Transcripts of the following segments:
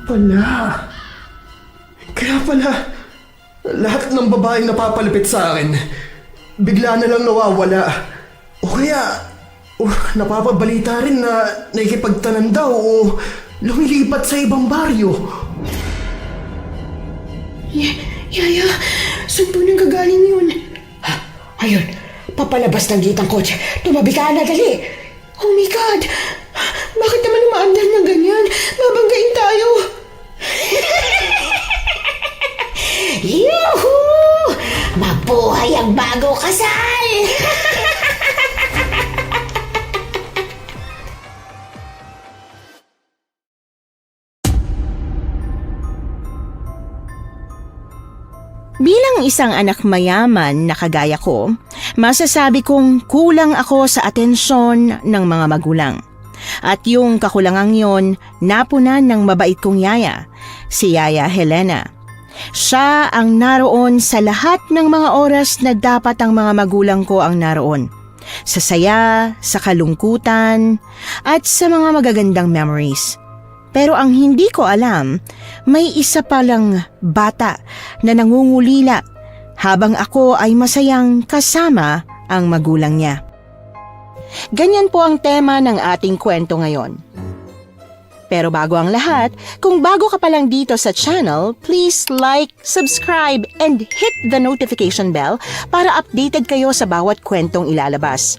Pala. Kaya pala, lahat ng babaeng napapalapit sa akin, bigla na lang nawawala. O kaya, napapabalita rin na nakikipagtanan daw o lumilipat sa ibang baryo. Yaya, saan po nang gagaling yun? Ayun, papalabas ng gitang kotse. Tumabi ka na, dali. Oh my God! Bakit naman umaandar ng ganyan? Babanggain tayo. Yuhu! Mabuhay ang bago kasal! Bilang isang anak mayaman na kagaya ko, masasabi kong kulang ako sa atensyon ng mga magulang. At yung kakulangang yon, napunan ng mabait kong yaya, si Yaya Helena. Siya ang naroon sa lahat ng mga oras na dapat ang mga magulang ko ang naroon. Sa saya, sa kalungkutan, at sa mga magagandang memories. Pero ang hindi ko alam, may isa palang bata na nangungulila habang ako ay masayang kasama ang magulang niya. Ganyan po ang tema ng ating kwento ngayon. Pero bago ang lahat, kung bago ka pa lang dito sa channel, please like, subscribe, and hit the notification bell para updated kayo sa bawat kwentong ilalabas.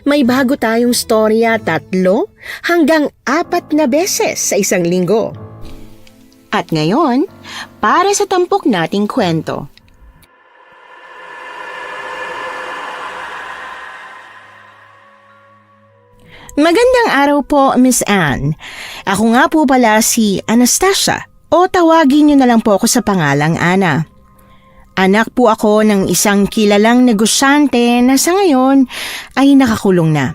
May bago tayong storya 3 hanggang 4 na beses sa isang linggo. At ngayon, para sa tampok nating kwento. Magandang araw po, Miss Anne. Ako nga po pala si Anastasia o tawagin niyo na lang po ako sa pangalang Ana. Anak po ako ng isang kilalang negosyante na sa ngayon ay nakakulong na.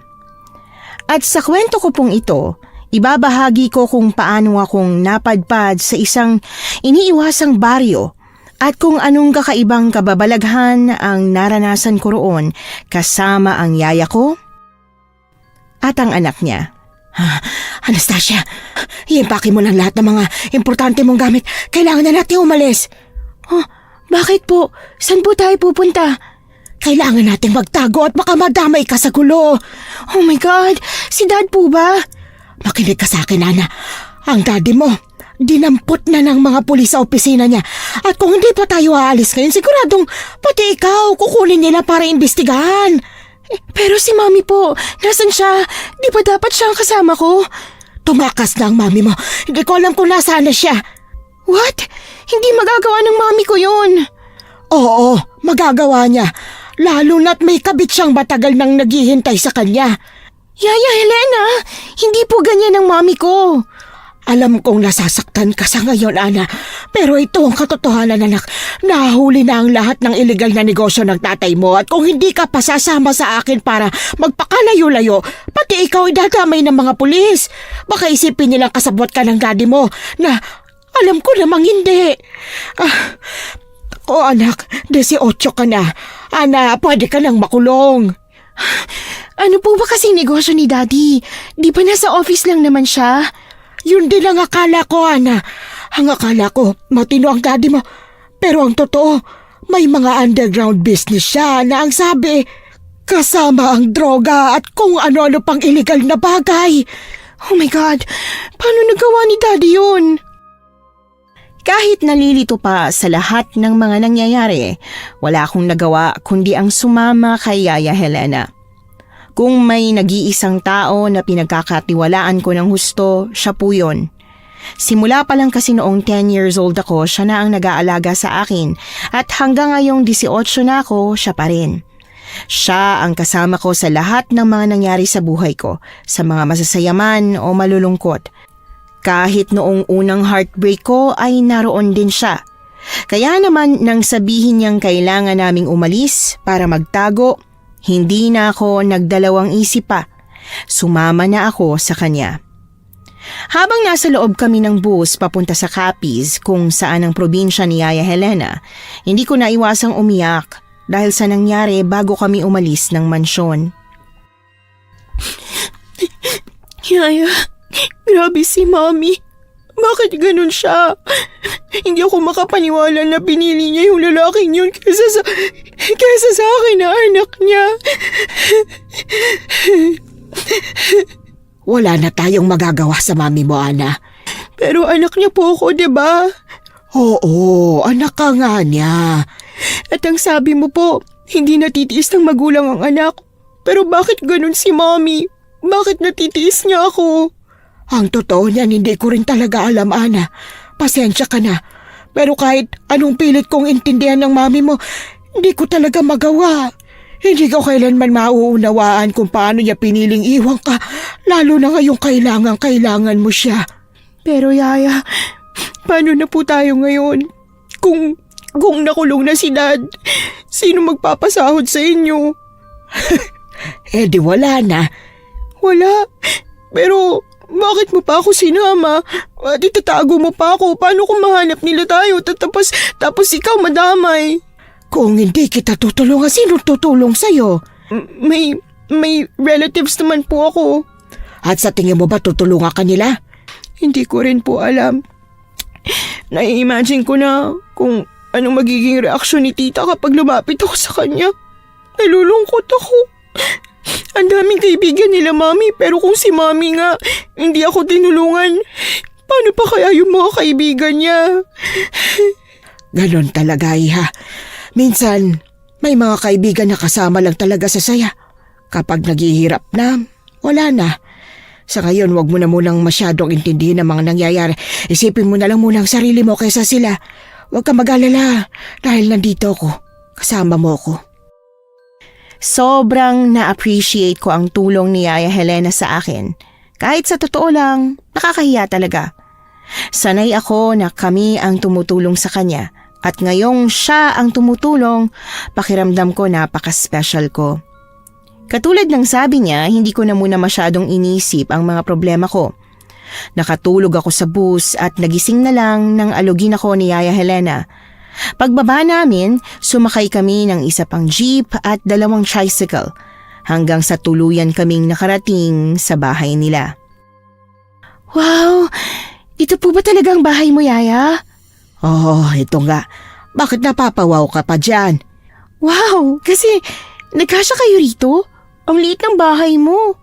At sa kwento ko pong ito, ibabahagi ko kung paano akong napadpad sa isang iniiwasang baryo at kung anong kakaibang kababalaghan ang naranasan ko roon kasama ang yaya ko at ang anak niya. Anastasia, i-impake mo lang lahat ng mga importante mong gamit. Kailangan na natin umalis. Bakit po? Saan po tayo pupunta? Kailangan nating magtago at baka madamay ka sa gulo. Oh my God! Si Dad po ba? Makinig ka sa akin, Ana. Ang daddy mo, dinampot na ng mga pulis sa opisina niya. At kung hindi pa tayo aalis ngayon, siguradong pati ikaw kukunin nila para imbestigahan. Pero si Mami po, nasan siya? Di ba dapat siya ang kasama ko? Tumakas na ang mami mo. Hindi ko alam kung nasaan na siya. What? Hindi magagawa ng mami ko yun. Oo, magagawa niya. Lalo na't may kabit siyang matagal nang naghihintay sa kanya. Yaya Helena, hindi po ganyan ang mami ko. Alam kong nasasaktan ka sa ngayon, Ana. Pero ito ang katotohanan, anak. Nahuli na ang lahat ng illegal na negosyo ng tatay mo. At kung hindi ka pasasama sa akin para magpakalayo-layo, pati ikaw idadamay ng mga pulis. Baka isipin nilang kasabot ka ng daddy mo na alam ko namang hindi. Anak, 18 ka na. Ana, pwede ka nang makulong. Ano po ba kasi negosyo ni Daddy? Di ba nasa office lang naman siya? Yun din ang akala ko, Ana. Ang akala ko, matino ang daddy mo. Pero ang totoo, may mga underground business siya na ang sabi, kasama ang droga at kung ano-ano pang illegal na bagay. Oh my God, paano nagawa ni Daddy yun? Kahit nalilito pa sa lahat ng mga nangyayari, wala akong nagawa kundi ang sumama kay Yaya Helena. Kung may nag-iisang tao na pinagkakatiwalaan ko ng husto, siya po yun. Simula pa lang kasi noong 10 years old ako, siya na ang nag-aalaga sa akin at hanggang ngayong 18 na ako, siya pa rin. Siya ang kasama ko sa lahat ng mga nangyari sa buhay ko, sa mga masasayaman o malulungkot. Kahit noong unang heartbreak ko ay naroon din siya. Kaya naman nang sabihin niyang kailangan naming umalis para magtago, hindi na ako nagdalawang isip pa. Sumama na ako sa kanya. Habang nasa loob kami ng bus papunta sa Capiz kung saan ang probinsya ni Yaya Helena, hindi ko naiwasang umiyak dahil sa nangyari bago kami umalis ng mansyon. Yaya, grabe si Mommy. Bakit ganun siya? Hindi ako makapaniwala na pinili niya yung lalaking yun kaysa sa akin na anak niya. Wala na tayong magagawa sa mami mo, Ana. Pero anak niya po ako, di ba? Oo, anak ka nga niya. At ang sabi mo po, hindi natitiis ng magulang ang anak. Pero bakit ganun si Mommy? Bakit natitiis niya ako? Ang totoo niyan, hindi ko rin talaga alam, Ana. Pasensya ka na. Pero kahit anong pilit kong intindihan ng mami mo, hindi ko talaga magawa. Hindi ko kailanman mauunawaan kung paano niya piniling iwan ka, lalo na ngayong kailangan mo siya. Pero Yaya, paano na po tayo ngayon? Kung nakulong na si Dad, sino magpapasahod sa inyo? Eh di wala na. Wala. Pero bakit mo pa ako sinama? At itatago mo pa ako. Paano kung mahanap nila tayo? Tapos ikaw madamay. Kung hindi kita tutulungan, sino tutulong sa'yo? May relatives naman po ako. At sa tingin mo ba tutulungan ka nila? Hindi ko rin po alam. Nai-imagine ko na kung anong magiging reaksyon ni tita kapag lumapit ako sa kanya. Nalulungkot ako. Ang daming kaibigan nila mami, pero kung si mami nga hindi ako tinulungan, paano pa kaya yung mga kaibigan niya? Ganon talaga, iha. Minsan, may mga kaibigan na kasama lang talaga sa saya. Kapag naghihirap na, wala na. Sa ngayon, wag mo na munang masyadong intindihin ang mga nangyayari. Isipin mo na lang muna ang sarili mo kaysa sila. Huwag ka mag-alala dahil nandito ako. Kasama mo ako. Sobrang na-appreciate ko ang tulong ni Yaya Helena sa akin. Kahit sa totoo lang, nakakahiya talaga. Sanay ako na kami ang tumutulong sa kanya. At ngayong siya ang tumutulong, pakiramdam ko napaka-special ko. Katulad ng sabi niya, hindi ko na muna masyadong inisip ang mga problema ko. Nakatulog ako sa bus at nagising na lang nang alugin ako ni Yaya Helena. Pagbaba namin, sumakay kami ng isa pang jeep at 2 tricycle hanggang sa tuluyan kaming nakarating sa bahay nila. Wow! Ito po ba talaga ang bahay mo, Yaya? Oh, ito nga. Bakit napapawaw ka pa dyan? Wow! Kasi nagkasya kayo rito? Ang liit ng bahay mo.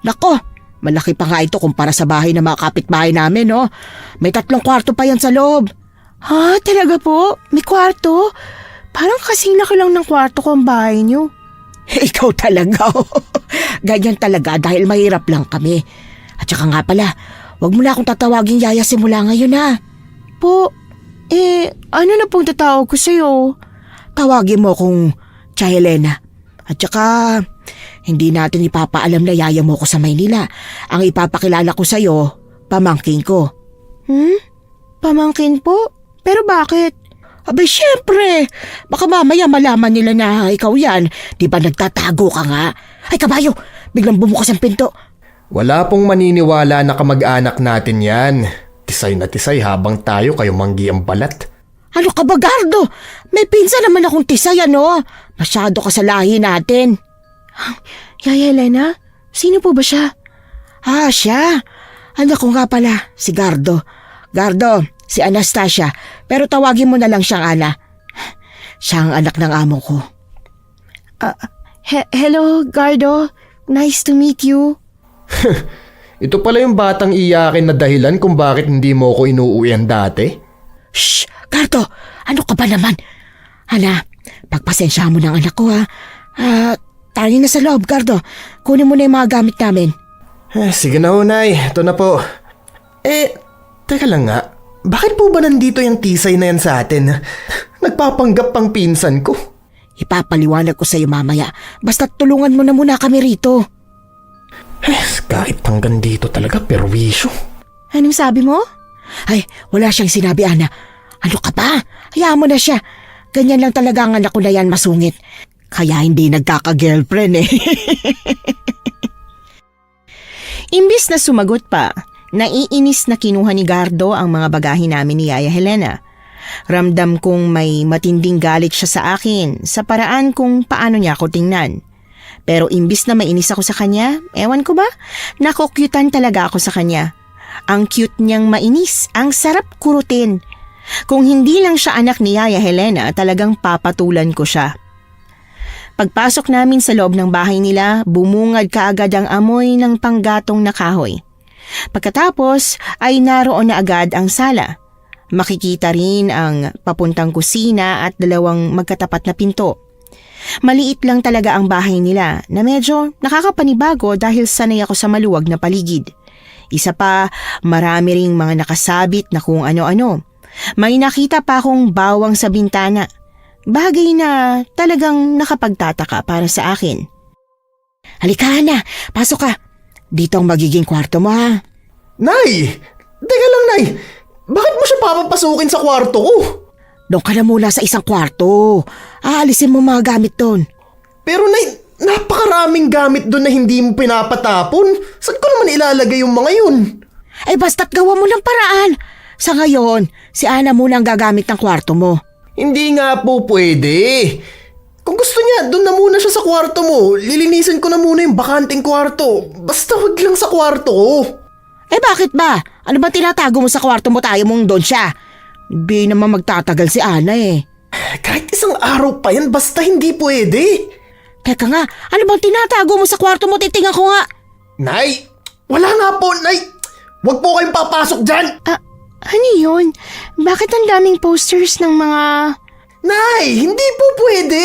Nako, malaki pa nga ito kumpara sa bahay ng mga kapitbahay namin, no? May 3 kwarto pa yan sa loob. Ha? Talaga po? May kwarto? Parang kasing laki lang ng kwarto ko ang bahay niyo. Ikaw talaga, oh. Ganyan talaga dahil mahirap lang kami. At saka nga pala, wag mo na akong tatawagin Yaya simula ngayon, ha? Po, ano na pong tatawag ko sa'yo? Tawagin mo kung Tia Helena. At saka, hindi natin ipapaalam na yaya mo ko sa Maynila. Ang ipapakilala ko sa'yo, pamangkin ko. Pamangkin po? Pero bakit? Abay, syempre. Baka mamaya malaman nila na ikaw yan. Di ba nagtatago ka nga? Ay, kabayo! Biglang bumukas ang pinto. Wala pong maniniwala na kamag-anak natin yan. Tisay na tisay habang tayo kayo manggi ang balat. Ano ka ba, Gardo? May pinsan naman akong tisay, ano? Masyado ka sa lahi natin. Yaya Helena? Sino po ba siya? Siya. Anak ko nga pala, si Gardo. Gardo, si Anastasia. Pero tawagin mo na lang siyang Ana. Siya ang anak ng amo ko. Hello, Gardo. Nice to meet you. Ito pala yung batang iyakin na dahilan kung bakit hindi mo ko inuuwian dati. Shh! Gardo! Ano ka ba naman? Ana, pagpasensya mo ng anak ko, ha? Tayo na sa loob, Gardo. Kunin mo na yung mga gamit namin. Sige na, Unay. Ito na po. Teka lang nga. Bakit po ba nandito yung tisay na yan sa atin? Nagpapanggap pang pinsan ko. Ipapaliwanag ko sa'yo mamaya. Basta tulungan mo na muna kami rito. Kahit hanggang dito talaga, perwisyo. Anong sabi mo? Ay, wala siyang sinabi, Ana. Ano ka ba? Hayaan mo na siya. Ganyan lang talaga ang anak ko na yan, masungit. Kaya hindi nagkaka-girlfriend, eh. Imbis na sumagot pa, naiinis na kinuha ni Gardo ang mga bagahe namin ni Yaya Helena. Ramdam kong may matinding galit siya sa akin sa paraan kung paano niya ako tingnan. Pero imbis na mainis ako sa kanya, ewan ko ba, nakukyutan talaga ako sa kanya. Ang cute niyang mainis, ang sarap kurutin. Kung hindi lang siya anak ni Yaya Helena, talagang papatulan ko siya. Pagpasok namin sa loob ng bahay nila, bumungad kaagad ang amoy ng panggatong na kahoy. Pagkatapos ay naroon na agad ang sala. Makikita rin ang papuntang kusina at dalawang magkatapat na pinto. Maliit lang talaga ang bahay nila na medyo nakakapanibago dahil sanay ako sa maluwag na paligid. Isa pa, marami ring mga nakasabit na kung ano-ano. May nakita pa akong bawang sa bintana. Bagay na talagang nakapagtataka para sa akin. Halika na, pasok ka. Dito ang magiging kwarto mo ha. Nay! Teka lang, Nay. Bakit mo siya papapasukin sa kwarto ko? Doon ka na muna sa isang kwarto. Aalisin mo mga gamit doon. Pero Nay, napakaraming gamit doon na hindi mo pinapatapon. Saan ko naman ilalagay yung mga yun? Ay basta't gawa mo ng paraan. Sa ngayon, si Ana muna ang gagamit ng kwarto mo. Hindi nga po pwede. Kung gusto niya, doon na muna siya sa kwarto mo. Lilinisin ko na muna yung bakanting kwarto. Basta wag lang sa kwarto ko. Eh bakit ba? Ano ba tinatago mo sa kwarto mo, tayo mong doon siya? Di naman magtatagal si Ana eh. Kahit isang araw pa yan, basta hindi pwede. Teka nga, ano bang tinatago mo sa kwarto mo? Titingnan ko nga. Nay! Wala nga po, Nay! Wag po kayong papasok dyan! Ano yun? Bakit ang daming posters ng mga... Nay! Hindi po pwede!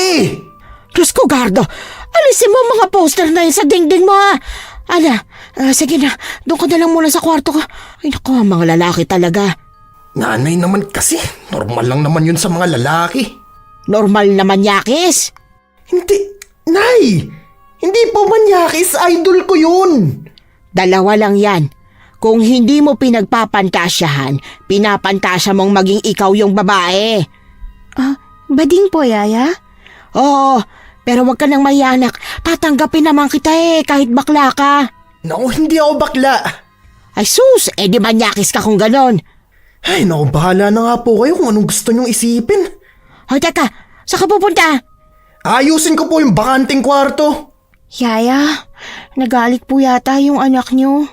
Diyos ko, Gardo. Alisin mo ang mga poster na yun sa dingding mo ha. Ana, sige na. Doon ka na lang muna sa kwarto ko. Ay naku, ang mga lalaki talaga. Nanay naman kasi. Normal lang naman yun sa mga lalaki. Normal naman yakis. Hindi. Nay! Hindi po manyakis. Idol ko yun. Dalawa lang yan. Kung hindi mo pinagpapantasyahan, pinapantasya mong maging ikaw yung babae. Bading po, Yaya? Oo, pero wag ka nang mayanak. Tatanggapin naman kita kahit bakla ka. Naku, hindi ako bakla. Ay sus, di manyakis ka kung ganon. Ay, naku, bahala na nga po kayo kung anong gusto nyong isipin. Ay teka, saan ka pupunta? Ayusin ko po yung bakanting kwarto. Yaya, nagalit po yata yung anak niyo.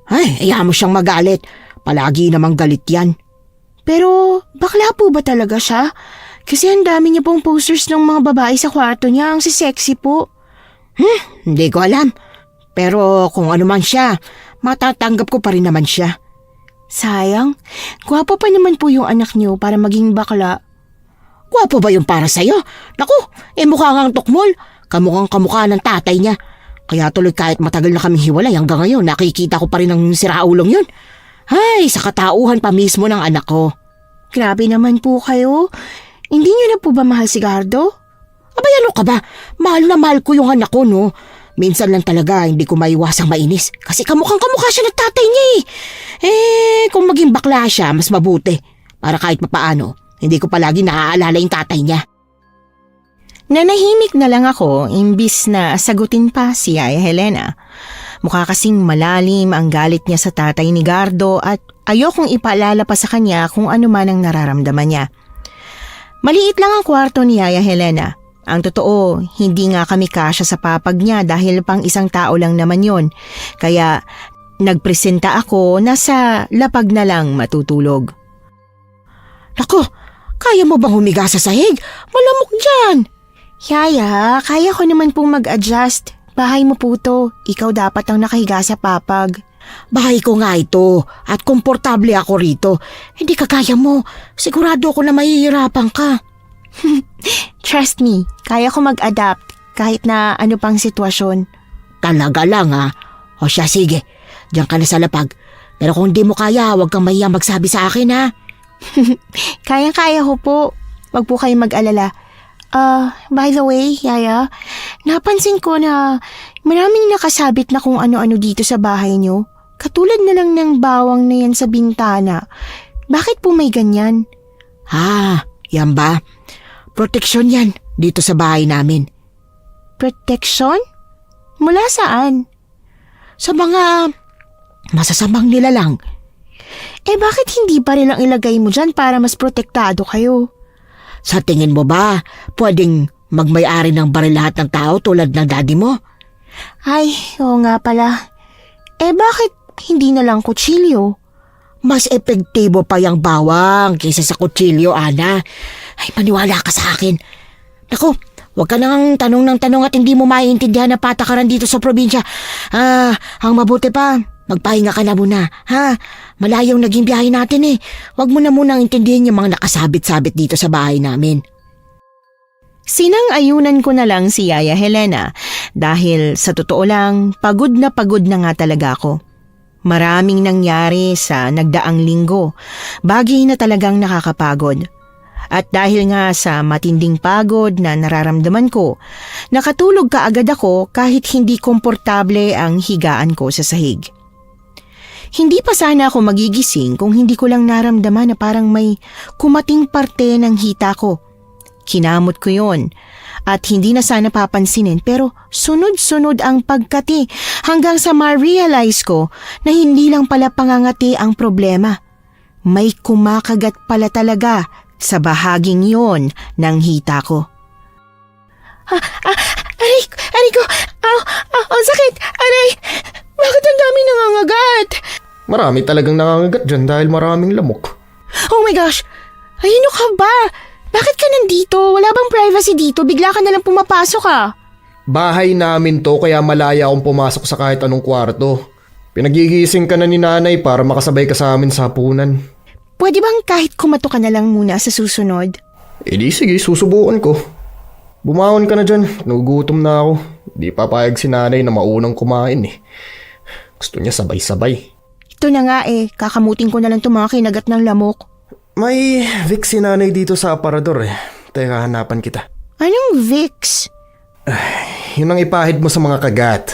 Ay, ayaw mo siyang magalit. Palagi namang galit yan. Pero bakla po ba talaga siya? Kasi ang dami niya pong posters ng mga babae sa kwarto niya. Ang sexy po. Hindi ko alam. Pero kung ano man siya, matatanggap ko pa rin naman siya. Sayang, gwapo pa naman po yung anak niyo para maging bakla. Gwapo ba yung para sa'yo? Naku, mukha ngang tukmol. Kamukhang kamukha ng tatay niya. Kaya tuloy kahit matagal na kaming hiwalay hanggang ngayon, nakikita ko pa rin ang siraulong yun. Ay, sa katauhan pa mismo ng anak ko. Grabe naman po kayo. Hindi niyo na po ba mahal si Gardo? Abay ano ka ba? Mahal na mahal ko yung anak ko, no? Minsan lang talaga hindi ko maiwasang mainis. Kasi kamukhang kamukha siya ng tatay niya eh. Kung maging bakla siya, mas mabuti. Para kahit papaano, hindi ko palagi naaalala yung tatay niya. Nanahimik na lang ako imbis na sagutin pa si Yaya Helena. Mukha kasing malalim ang galit niya sa tatay ni Gardo at ayokong ipaalala pa sa kanya kung ano man ang nararamdaman niya. Maliit lang ang kwarto ni Yaya Helena. Ang totoo, hindi nga kami kasya sa papag niya dahil pang isang tao lang naman yon. Kaya nagpresenta ako na sa lapag na lang matutulog. Naku, kaya mo bang humiga sa sahig? Malamok dyan. Yaya, kaya ko naman pong mag-adjust. Bahay mo po to. Ikaw dapat ang nakahiga sa papag. Bahay ko nga ito at komportable ako rito. Hindi ka kaya mo. Sigurado ako na mahihirapan ka. Trust me, kaya ko mag-adapt kahit na ano pang sitwasyon. Talaga lang ha. O siya sige, diyan ka na sa lapag. Pero kung di mo kaya, huwag kang mahiyang magsabi sa akin ha. Kayang-kaya ko po. Wag po kayong mag-alala. By the way, Yaya, napansin ko na maraming nakasabit na kung ano-ano dito sa bahay niyo. Katulad na lang ng bawang na yan sa bintana. Bakit po may ganyan? Yan ba? Proteksyon yan dito sa bahay namin. Protection? Mula saan? Sa mga masasamang nilalang. Bakit hindi pa rin lang ilagay mo dyan para mas protektado kayo? Sa tingin mo ba, pwedeng magmay-ari ng baril lahat ng tao tulad ng daddy mo? Ay, oo nga pala. Bakit hindi na lang kutsilyo? Mas epektibo pa yung bawang kaysa sa kutsilyo, Ana. Ay, maniwala ka sa akin. Naku, huwag ka nang tanong ng tanong at hindi mo maiintindihan na patakaran dito sa probinsya. Ang mabuti pa, magpahinga ka na muna, ha? Malayong naging biyahe natin eh. Huwag mo na munang intindihin yung mga nakasabit-sabit dito sa bahay namin. Sinang-ayunan ko na lang si Yaya Helena dahil sa totoo lang, pagod na nga talaga ako. Maraming nangyari sa nagdaang linggo, bagay na talagang nakakapagod. At dahil nga sa matinding pagod na nararamdaman ko, nakatulog kaagad ako kahit hindi komportable ang higaan ko sa sahig. Hindi pa sana ako magigising kung hindi ko lang naramdaman na parang may kumating parte ng hita ko. Kinamot ko yon at hindi na sana papansinin pero sunod-sunod ang pagkati hanggang sa ma-realize ko na hindi lang pala pangangati ang problema. May kumakagat pala talaga sa bahaging yon ng hita ko. Aray ko! Ang sakit! Aray! Bakit ang dami nangangagat? Marami talagang nangangagat dyan dahil maraming lamok. Oh my gosh! Ayun ka ba? Bakit ka nandito? Wala bang privacy dito? Bigla ka nalang pumapasok Bahay namin to kaya malaya akong pumasok sa kahit anong kwarto. Pinagigising ka na ni nanay para makasabay ka sa amin sa hapunan. Pwede bang kahit kumato ka na lang muna sa susunod? Di sige, susubukan ko. Bumaon ka na dyan, nagugutom na ako. Di papayag si nanay na maunang kumain eh. Gusto niya sabay-sabay. Ito na nga kakamutin ko na lang itong mga kinagat ng lamok. May Vicks si nanay dito sa aparador eh. Teka, hanapan kita. Anong Vicks? Yun ang ipahid mo sa mga kagat.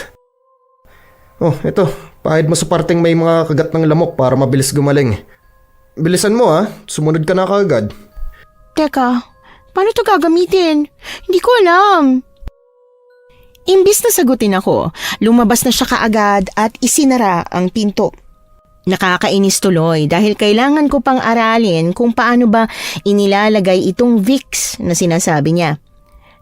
Oh, eto. Pahid mo sa parteng may mga kagat ng lamok para mabilis gumaling. Bilisan mo sumunod ka na kaagad. Teka, paano ito gagamitin? Hindi ko alam. Imbis na sagutin ako, lumabas na siya kaagad at isinara ang pinto. Nakakainis tuloy dahil kailangan ko pang aralin kung paano ba inilalagay itong Vicks na sinasabi niya.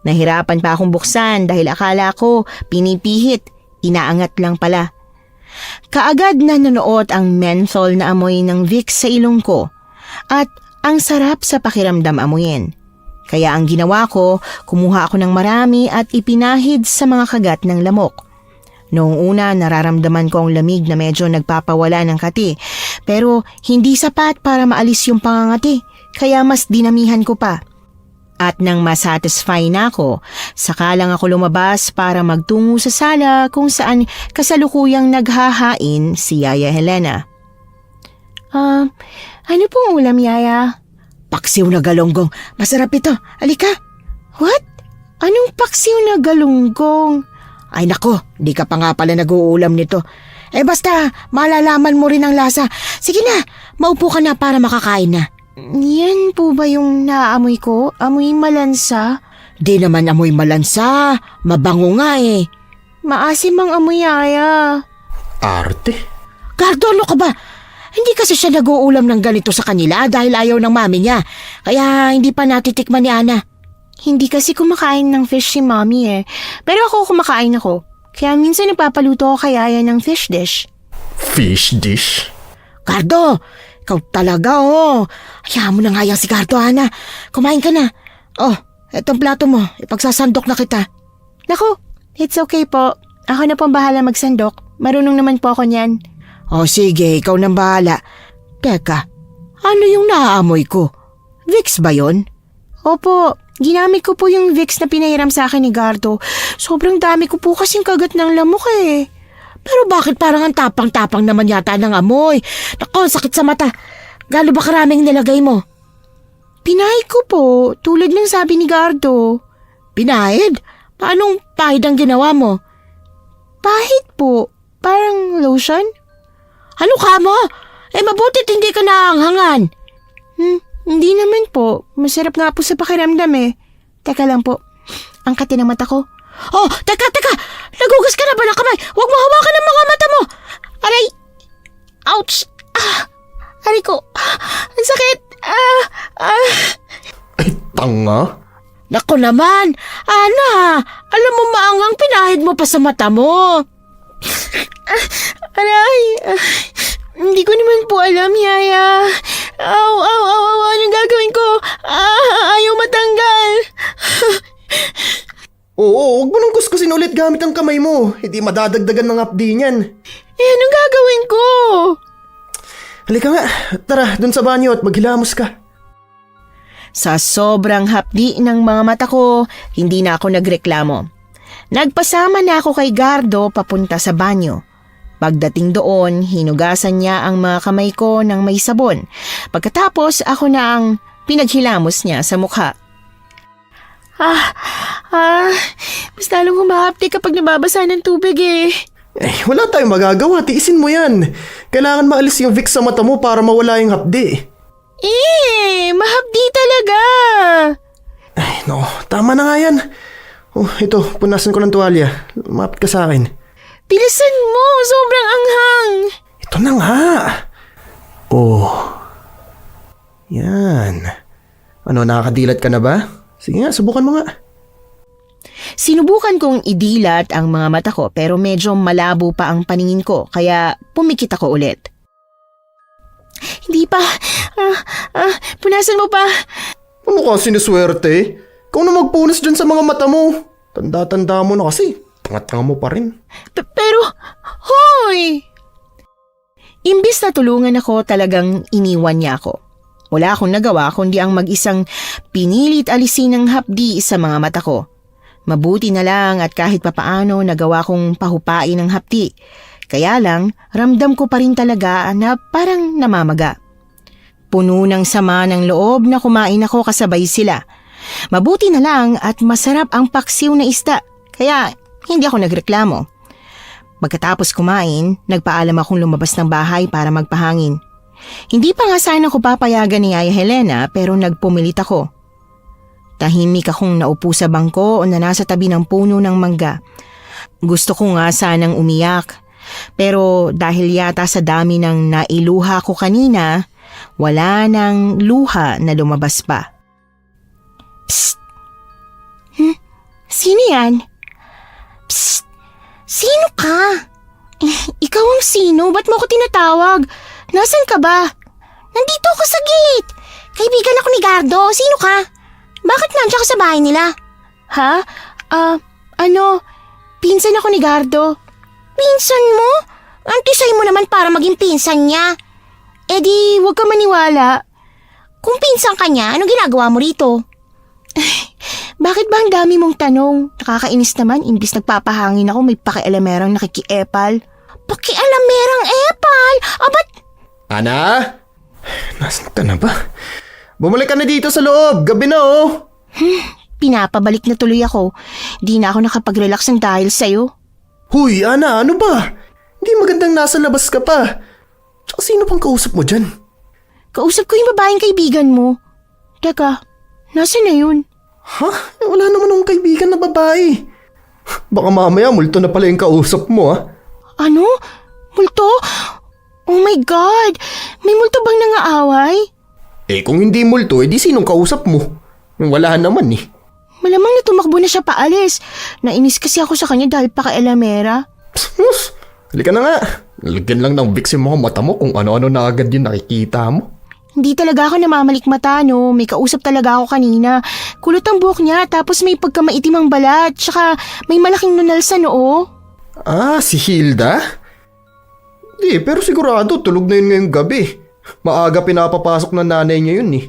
Nahirapan pa akong buksan dahil akala ko pinipihit, inaangat lang pala. Kaagad na nanood ang menthol na amoy ng Vicks sa ilong ko at ang sarap sa pakiramdam amuyin. Kaya ang ginawa ko, kumuha ako ng marami at ipinahid sa mga kagat ng lamok. Noong una nararamdaman ko ang lamig na medyo nagpapawala ng kati pero hindi sapat para maalis yung pangangati kaya mas dinamihan ko pa. At nang masatisfy na ako, saka lang ako lumabas para magtungo sa sala kung saan kasalukuyang naghahain si Yaya Helena. Ano pong ulam, Yaya? Paksiw na galonggong. Masarap ito. Halika. What? Anong paksiw na galunggong? Ay nako, di ka pa nga pala nag-uulam nito. Basta, malalaman mo rin ang lasa. Sige na, maupo ka na para makakain na. Yan po ba yung naaamoy ko? Amoy malansa? Di naman amoy malansa. Mabango nga eh. Maasim ang amoy, Yaya. Arte? Gardo, ano ka ba? Hindi kasi siya nag-uulam ng ganito sa kanila dahil ayaw ng mami niya. Kaya hindi pa natitikman ni Ana. Hindi kasi kumakain ng fish si Mommy Pero ako kumakain ako. Kaya minsan nagpapaluto ako kay Yaya ng fish dish. Fish dish? Gardo, ikaw talaga Hayaan mo na nga yan si Gardo, Ana. Kumain ka na. Etong plato mo. Ipagsasandok na kita. Naku, it's okay po. Ako na pong bahala magsandok. Marunong naman po ako niyan. Sige, ikaw nang bahala. Teka, ano yung naaamoy ko? Vicks ba yon? Opo, ginamit ko po yung Vicks na pinahiram sa akin ni Gardo. Sobrang dami ko po kasing kagat ng lamok Pero bakit parang ang tapang-tapang naman yata ng amoy? Naku, sakit sa mata. Gaano ba karaming nilagay mo? Pinahid ko po, tulad ng sabi ni Gardo. Pinahid? Paanong pahid ang ginawa mo? Pahid po, parang lotion. Ano ka mo? Mabutit hindi ka naanghangan. Hindi naman po. Masarap nga po sa pakiramdam Teka lang po. Ang kati ng mata ko. Teka! Nagugas ka na ba ng kamay? Huwag mo hawakan ang mga mata mo! Aray! Ouch! Aray ko! Ang sakit! Ay, tanga! Naku naman! Ana! Alam mo maangang pinahid mo pa sa mata mo! Aray! Hindi ko naman po alam, Yaya. Aw, aw, aw, aw, anong gagawin ko? Ayaw matanggal. Oo, huwag mo nang kuskusin ulit gamit ang kamay mo. Hindi madadagdagan ng hapdi niyan. Anong gagawin ko? Halika nga, tara dun sa banyo at maghilamos ka. Sa sobrang hapdi ng mga mata ko, hindi na ako nagreklamo. Nagpasama na ako kay Gardo papunta sa banyo. Pagdating doon, hinugasan niya ang mga kamay ko ng may sabon. Pagkatapos, ako na ang pinaghilamos niya sa mukha. Mas lalong humahapdi kapag nababasa ng tubig eh. Wala tayong magagawa, tiisin mo yan. Kailangan maalis yung Vicks sa mata mo para mawala yung hapdi. Mahapdi talaga. No, tama na nga yan. Oh, ito, punasan ko ng tuwalya. Lumapit ka sa akin. Bilisan mo, sobrang anghang. Ito na nga. Oh. Yan. Ano, nakakadilat ka na ba? Sige nga, subukan mo nga. Sinubukan kong idilat ang mga mata ko pero medyo malabo pa ang paningin ko kaya pumikit ako ulit. Hindi pa. Punasan mo pa. Ano ka sinuswerte? Ikaw na magpunas dyan sa mga mata mo. Tanda-tanda mo na kasi. Tanga-tanga mo pa rin. Pero, hoy! Imbis na tulungan ako, talagang iniwan niya ako. Wala akong nagawa kundi ang mag-isang pinilit alisin ng hapdi sa mga mata ko. Mabuti na lang at kahit papaano nagawa kong pahupain ng hapdi. Kaya lang, ramdam ko pa rin talaga na parang namamaga. Puno ng sama ng loob na kumain ako kasabay sila. Mabuti na lang at masarap ang paksiw na isda, kaya hindi ako nagreklamo. Pagkatapos kumain, nagpaalam akong lumabas ng bahay para magpahangin. Hindi pa nga sana ko papayagan ni Yaya Helena pero nagpumilit ako. Tahimik akong naupo sa bangko o na nasa tabi ng puno ng mangga. Gusto ko nga sanang umiyak. Pero dahil yata sa dami ng nailuha ko kanina, wala nang luha na lumabas pa. Psst! Sino yan? Psst! Sino ka? Ikaw ang sino? Ba't mo ako tinatawag? Nasaan ka ba? Nandito ako sa gate. Kaibigan ako ni Gardo. Sino ka? Bakit nandiyan ka sa bahay nila? Ha? Pinsan ako ni Gardo. Pinsan mo? Antisay mo naman para maging pinsan niya. Eh di, huwag ka maniwala. Kung pinsan ka niya, anong ginagawa mo rito? Bakit ba ang dami mong tanong? Nakakainis naman, imbis nagpapahangin ako may pakialamerang nakikiepal. Pakialamerang epal? Ba't? Ana? Nasaan ka na ba? Bumalik ka na dito sa loob, gabi na oh. Pinapabalik na tuloy ako. Di na ako nakapag-relax ng dahil sa'yo. Huy, Ana, ano ba? Hindi magandang nasa labas ka pa. Tsaka sino pang kausap mo dyan? Kausap ko yung babaeng kaibigan mo. Teka, nasa na yun? Ha? Wala naman akong kaibigan na babae. Baka mamaya multo na pala yung kausap mo ah. Ano? Multo? Oh my God! May multo bang nangaaway? Kung hindi multo, di sinong kausap mo? Wala naman eh. Malamang na tumakbo na siya paalis. Nainis kasi ako sa kanya dahil pakialamera. Halika na nga. Lagyan lang ng Vicks yung mga mata mo kung ano-ano na agad yung nakikita mo. Hindi talaga ako namamalikmata, no? May kausap talaga ako kanina. Kulot ang buhok niya, tapos may pagkamaitim ang balat, tsaka may malaking nunal sa noo. Si Hilda? Di, pero sigurado tulog na yun ngayong gabi. Maaga pinapapasok ng nanay niya yun eh.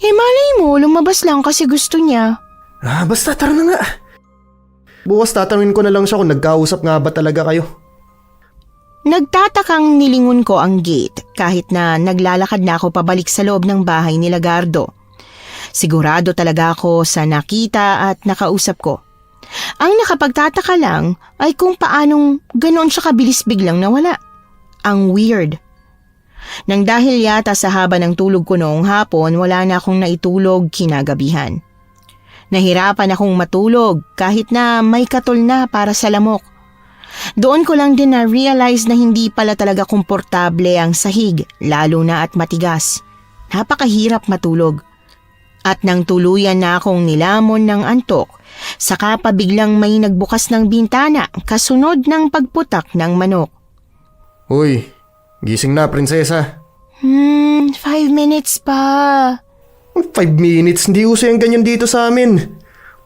Malay mo, lumabas lang kasi gusto niya. Basta tara na nga. Bukas tatanungin ko na lang siya kung nagkausap nga ba talaga kayo. Nagtatakang nilingon ko ang gate kahit na naglalakad na ako pabalik sa loob ng bahay ni Gardo. Sigurado talaga ako sa nakita at nakausap ko. Ang nakapagtataka lang ay kung paanong ganoon siya kabilis biglang nawala. Ang weird. Nang dahil yata sa haba ng tulog ko noong hapon, wala na akong naitulog kinagabihan. Nahirapan akong matulog kahit na may katol na para sa lamok. Doon ko lang din na-realize na hindi pala talaga komportable ang sahig, lalo na at matigas. Napakahirap matulog. At nang tuluyan na akong nilamon ng antok, saka pa biglang may nagbukas ng bintana kasunod ng pagputak ng manok. Uy, gising na, prinsesa. 5 minutes pa. 5 minutes, hindi uso yung ganyan dito sa amin.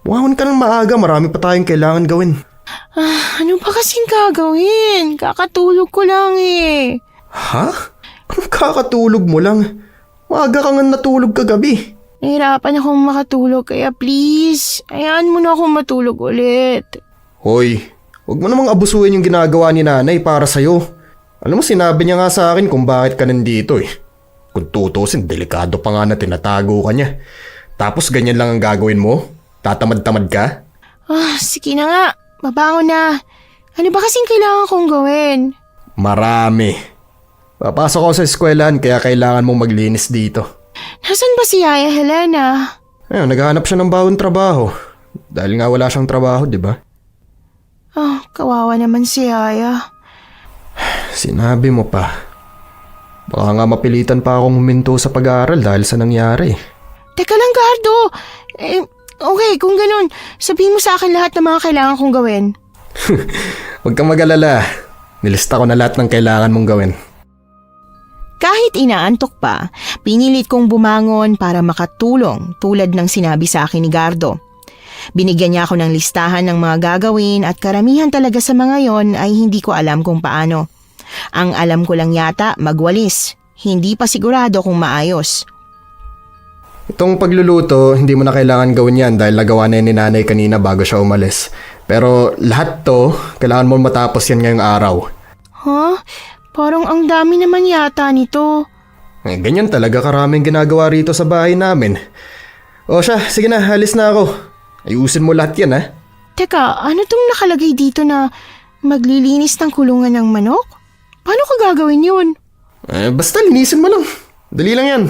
Bumangon ka ng maaga, marami pa tayong kailangan gawin. Ano pa kasing gagawin? Kakatulog ko lang eh. Ha? Anong kakatulog mo lang? Maaga ka nga natulog kagabi. Nahirapan akong makatulog kaya please, hayaan mo na akong matulog ulit. Hoy, huwag mo namang abusuin yung ginagawa ni nanay para sa'yo. Alam mo, sinabi niya nga sa akin kung bakit ka nandito eh. Kung tutusin, delikado pa nga na tinatago ka niya. Tapos ganyan lang ang gagawin mo? Tatamad-tamad ka? Sige na nga, mabangon na. Ano ba kasing kailangan kong gawin? Marami. Papasok ako sa eskwelahan kaya kailangan mong maglinis dito. Nasaan ba si Yaya Helena? Ayun, naghahanap siya ng bagong trabaho. Dahil nga wala siyang trabaho, di ba? Kawawa naman si Yaya. Sinabi mo pa. Baka nga mapilitan pa akong huminto sa pag-aaral dahil sa nangyari. Teka lang, Gardo. Okay, kung ganun, sabihin mo sa akin lahat ng mga kailangan kong gawin. Huwag kang mag-alala. Nilista ko na lahat ng kailangan mong gawin. Kahit inaantok pa, pinilit kong bumangon para makatulong tulad ng sinabi sa akin ni Gardo. Binigyan niya ako ng listahan ng mga gagawin at karamihan talaga sa mga yon ay hindi ko alam kung paano. Ang alam ko lang yata magwalis, hindi pa sigurado kung maayos. Itong pagluluto, hindi mo na kailangan gawin yan dahil nagawa na yan ni nanay kanina bago siya umalis. Pero lahat to, kailangan mo matapos yan ngayong araw. Parang ang dami naman yata nito. Ganyan talaga karaming ginagawa rito sa bahay namin. O siya, sige na, halis na ako. Ayusin mo lahat yan ha. Teka, ano tong nakalagay dito na maglilinis ng kulungan ng manok? Paano ko gagawin yun? Basta linisin mo lang. Dali lang yan.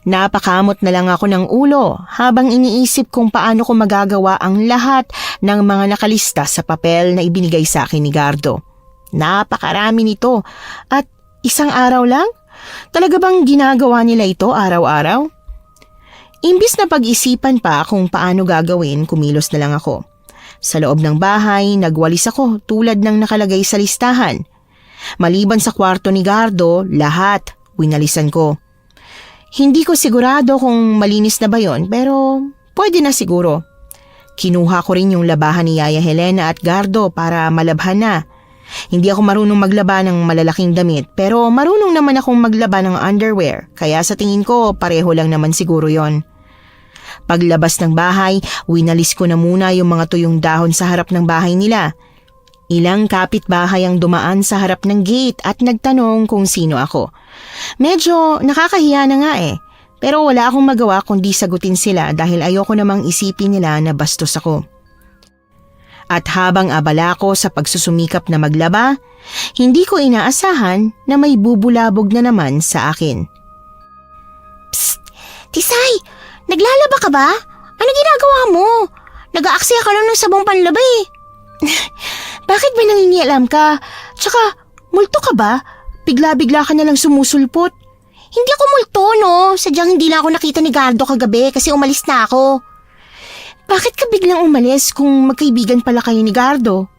Napakamot na lang ako ng ulo habang iniisip kung paano ko magagawa ang lahat ng mga nakalista sa papel na ibinigay sa akin ni Gardo. Napakarami nito at isang araw lang? Talaga bang ginagawa nila ito araw-araw? Imbis na pag-isipan pa kung paano gagawin, kumilos na lang ako. Sa loob ng bahay, nagwalis ako tulad ng nakalagay sa listahan. Maliban sa kwarto ni Gardo, lahat winalisan ko. Hindi ko sigurado kung malinis na ba yon, pero pwede na siguro. Kinuha ko rin yung labahan ni Yaya Helena at Gardo para malabhan na. Hindi ako marunong maglaba ng malalaking damit pero marunong naman akong maglaba ng underwear kaya sa tingin ko pareho lang naman siguro yon. Paglabas ng bahay, winalis ko na muna yung mga tuyong dahon sa harap ng bahay nila. Ilang kapitbahay ang dumaan sa harap ng gate at nagtanong kung sino ako. Medyo nakakahiya na nga eh, pero wala akong magawa kundi sagutin sila dahil ayoko namang isipin nila na bastos ako. At habang abala ko sa pagsusumikap na maglaba, hindi ko inaasahan na may bubulabog na naman sa akin. Psst! Tisay! Naglalaba ka ba? Ano ginagawa mo? Nag-aaksaya ka lang ng sabong panlaba eh. Bakit ba nangingialam ka? Tsaka, multo ka ba? Bigla-bigla ka na lang sumusulpot. Hindi ako multo, no? Sadyang hindi lang ako nakita ni Gardo kagabi kasi umalis na ako. Bakit ka biglang umalis kung magkaibigan pala kayo ni Gardo?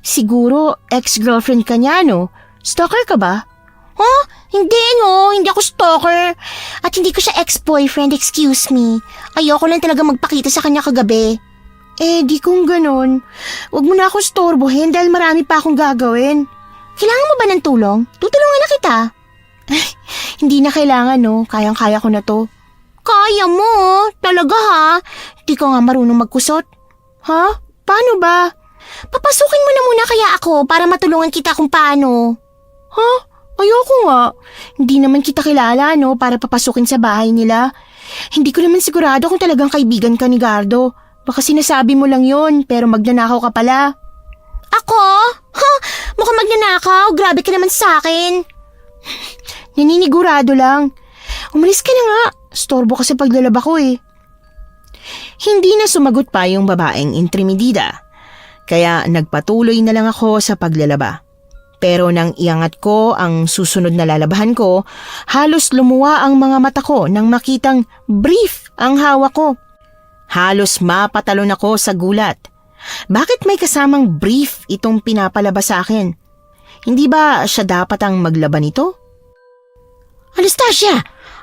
Siguro ex-girlfriend ka niya, no? Stalker ka ba? Hindi, no. Hindi ako stalker. At hindi ko siya ex-boyfriend, excuse me. Ayoko lang talaga magpakita sa kanya kagabi. Di kung ganon. Huwag mo na ako storbohin dahil marami pa akong gagawin. Kailangan mo ba ng tulong? Tutulungan na kita. Hindi na kailangan, no. Kayang-kaya ko na to. Kaya mo, talaga ha? Di ka nga marunong magkusot. Ha? Paano ba? Papasukin mo na muna kaya ako para matulungan kita kung paano. Ha? Ayoko nga. Hindi naman kita kilala, no, para papasukin sa bahay nila. Hindi ko naman sigurado kung talagang kaibigan ka ni Gardo. Baka sinasabi mo lang yon, pero magnanakaw ka pala. Ako? Ha? Mukhang magnanakaw? Grabe ka naman sa akin. Naninigurado lang. Umalis ka na nga. Storbo ka sa paglalaba ko eh. Hindi na sumagot pa yung babaeng intrimidida. Kaya nagpatuloy na lang ako sa paglalaba. Pero nang iangat ko ang susunod na lalabahan ko, halos lumuwa ang mga mata ko nang makitang brief ang hawak ko. Halos mapatalon ako sa gulat. Bakit may kasamang brief itong pinapalabas sa akin? Hindi ba siya dapat ang maglaban ito? Anastasia!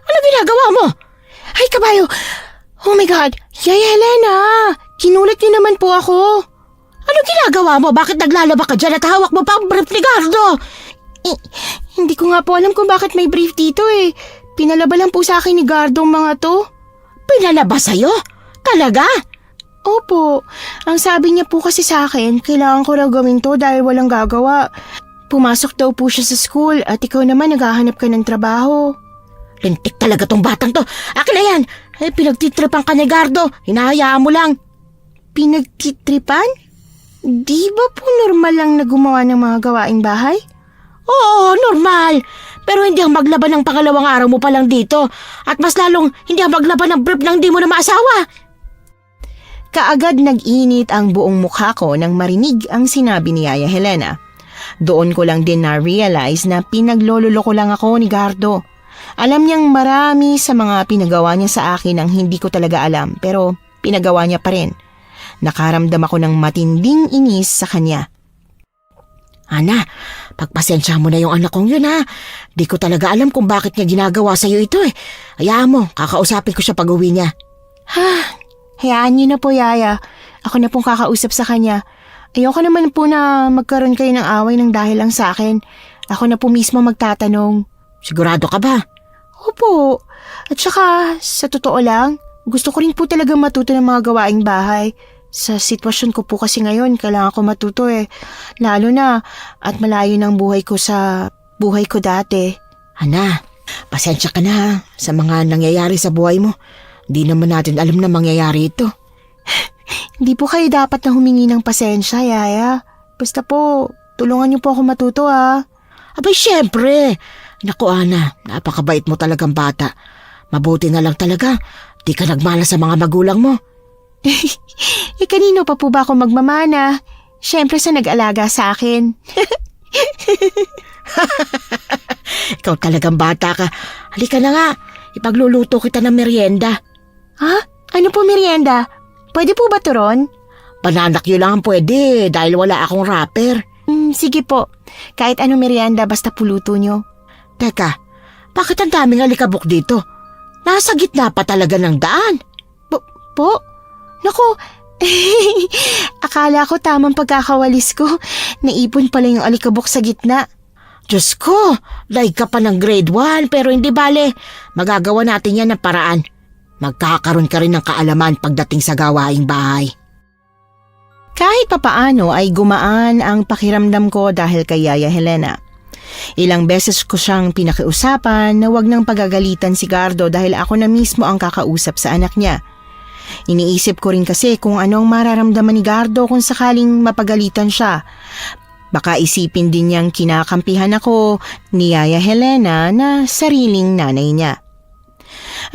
Ano ginagawa mo? Ay, kabayo! Oh my God! Yaya Helena! Kinulat niyo naman po ako. Ano ginagawa mo? Bakit naglalaba ka dyan at hawak mo pa ang brief ni Gardo? Hindi ko nga po alam kung bakit may brief dito eh. Pinalaba lang po sa akin ni Gardo ang mga to. Pinalaba sa'yo? Talaga? Opo. Ang sabi niya po kasi sa akin, kailangan ko raw gawin to dahil walang gagawa. Pumasok daw po siya sa school at ikaw naman naghahanap ka ng trabaho. Lintik talaga tong batang to. Akin na yan. Ay, pinagtitripan ka ni Gardo. Hinahayaan mo lang. Pinagtitripan? Di ba po normal lang na gumawa ng mga gawaing bahay? Oo, normal. Pero hindi ang maglaban ng pangalawang araw mo pa lang dito. At mas lalong hindi ang maglaban ng brief ng di mo na maasawa. Kaagad nag-init ang buong mukha ko nang marinig ang sinabi ni Yaya Helena. Doon ko lang din na-realize na pinaglololoko lang ako ni Gardo. Alam niyang marami sa mga pinagawa niya sa akin ang hindi ko talaga alam, pero pinagawa niya pa rin. Nakaramdam ako ng matinding inis sa kanya. Ana, pagpasensya mo na yung anak kong yun ha. Di ko talaga alam kung bakit niya ginagawa sa'yo ito eh. Hayaan mo, kakausapin ko siya pag uwi niya. Hayaan niyo na po, Yaya. Ako na pong kakausap sa kanya. Ayoko naman po na magkaroon kayo ng away ng dahil lang sa akin. Ako na po mismo magtatanong. Sigurado ka ba? Opo. At saka, sa totoo lang, gusto ko rin po talaga matuto ng mga gawaing bahay. Sa sitwasyon ko po kasi ngayon, kailangan ko matuto eh. Lalo na, at malayo ng buhay ko sa buhay ko dati. Ana, pasensya ka na ha, sa mga nangyayari sa buhay mo. Di naman natin alam na mangyayari ito. Hindi po kayo dapat na humingi ng pasensya, Yaya. Basta po, tulungan niyo po ako matuto ha. Abay syempre. Naku Ana, napakabait mo talagang bata. Mabuti na lang talaga, di ka nagmana sa mga magulang mo. Kanino pa po ba ako magmamana? Syempre sa nag-alaga sa akin. Ikaw talagang bata ka. Halika na nga, ipagluluto kita ng merienda. Ha? Ano po merienda? Pwede po ba turon? Bananak yun lang ang pwede dahil wala akong wrapper. Sige po. Kahit anong merienda basta puluto nyo. Teka, bakit ang daming alikabok dito? Nasa gitna pa talaga ng daan. Po? Naku, akala ko tamang pagkakawalis ko. Naipon pala yung alikabok sa gitna. Diyos ko, like ka pa ng grade 1 pero hindi bale. Magagawa natin yan ng paraan. Magkakaroon ka rin ng kaalaman pagdating sa gawaing bahay. Kahit papaano ay gumaan ang pakiramdam ko dahil kay Yaya Helena. Ilang beses ko siyang pinakiusapan na wag nang pagagalitan si Gardo dahil ako na mismo ang kakausap sa anak niya. Iniisip ko rin kasi kung anong mararamdaman ni Gardo kung sakaling mapagalitan siya. Baka isipin din niyang kinakampihan ako ni Yaya Helena na sariling nanay niya.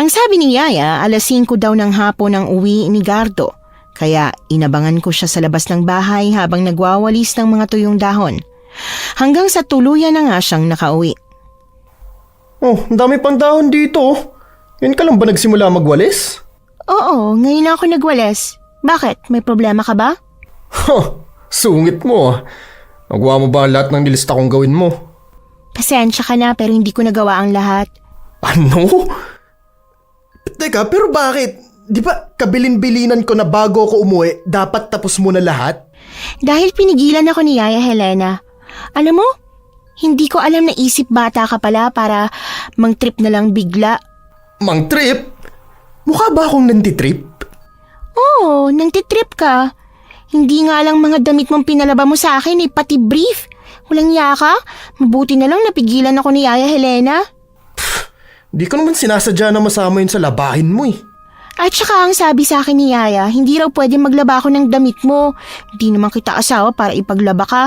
Ang sabi ni Yaya, 5:00 daw ng hapon ang uwi ni Gardo. Kaya inabangan ko siya sa labas ng bahay habang nagwawalis ng mga tuyong dahon. Hanggang sa tuluyan na nga siyang nakauwi. Oh, ang dami pang dahon dito. Yan ka lang ba nagsimula magwalis? Oo, ngayon lang ako nagwalis. Bakit? May problema ka ba? Sungit mo ah. Magawa mo ba ang lahat ng nilista kong gawin mo? Pasensya ka na pero hindi ko nagawa ang lahat. Ano? Teka, pero bakit? Di ba kabilin-bilinan ko na bago ako umuwi, dapat tapos mo na lahat? Dahil pinigilan ako ni Yaya Helena. Alam mo, hindi ko alam na isip bata ka pala para mang-trip na lang bigla. Mang trip? Mukha ba akong nantitrip? Oo, nang-trip ka. Hindi nga lang mga damit mong pinalaba mo sa akin pati brief. Walang yaka. Mabuti na lang napigilan ako ni Yaya Helena. Di ko naman sinasadya na masama yun sa labahin mo eh. At saka ang sabi sa akin ni Yaya, hindi raw pwede maglaba ako ng damit mo. Hindi naman kita asawa para ipaglaba ka.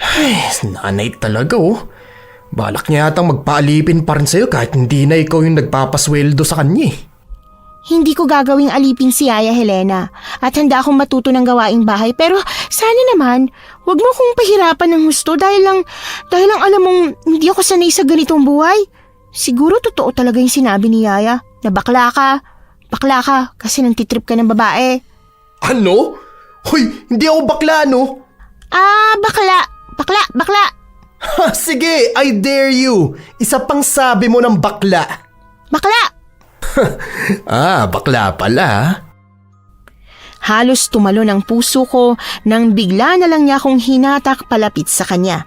Ay, nanay talaga oh. Balak niya yatang magpaalipin pa rin sa'yo kahit hindi na ikaw yung nagpapasweldo sa kanya eh. hindi ko gagawing alipin si Yaya Helena at handa akong matuto ng gawaing bahay, pero sana naman wag mo kong pahirapan ng husto dahil lang alam mong hindi ako sanay sa ganitong buhay. Siguro totoo talaga yung sinabi ni Yaya na bakla ka kasi nantitrip ka ng babae. Ano? Hoy, hindi ako bakla, no? Bakla. Ha, sige, I dare you. Isa pang sabi mo ng bakla. Bakla! Bakla pala. Halos tumalon ang puso ko nang bigla na lang niya akong hinatak palapit sa kanya.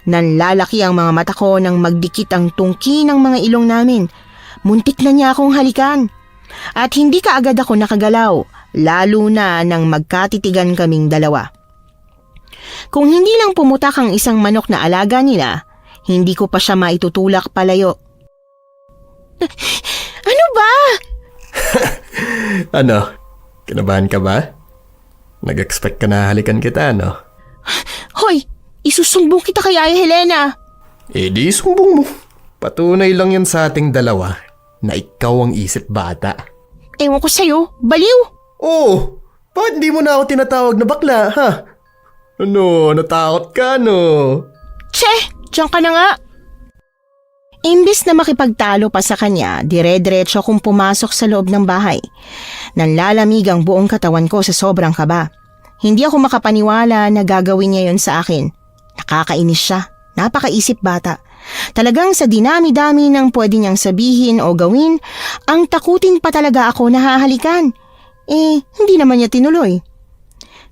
Nanlalaki ang mga mata ko nang magdikit ang tungki ng mga ilong namin. Muntik na niya akong halikan. At hindi kaagad ako nakagalaw, lalo na nang magkatitigan kaming dalawa. Kung hindi lang pumutak ang isang manok na alaga nila, hindi ko pa siya maitutulak palayo. Ano ba? Ano? Kinabahan ka ba? Nag-expect ka na halikan kita, no? Hoy, isusumbong kita kay Yaya Helena. Di sumbong mo. Patunay lang yan sa ating dalawa na ikaw ang isip bata. Ewan ko sa'yo, baliw. Oh, bakit hindi mo na ako tinatawag na bakla, ha? Ano, natakot ka, no? Tse, diyan ka na nga. Imbis na makipagtalo pa sa kanya, dire-diretso akong pumasok sa loob ng bahay. Nanlalamig ang buong katawan ko sa sobrang kaba. Hindi ako makapaniwala na gagawin niya yon sa akin. Nakakainis siya. Napakaisip bata. Talagang sa dinami-dami ng pwede niyang sabihin o gawin, ang takutin pa talaga ako na hahalikan. Hindi naman niya tinuloy.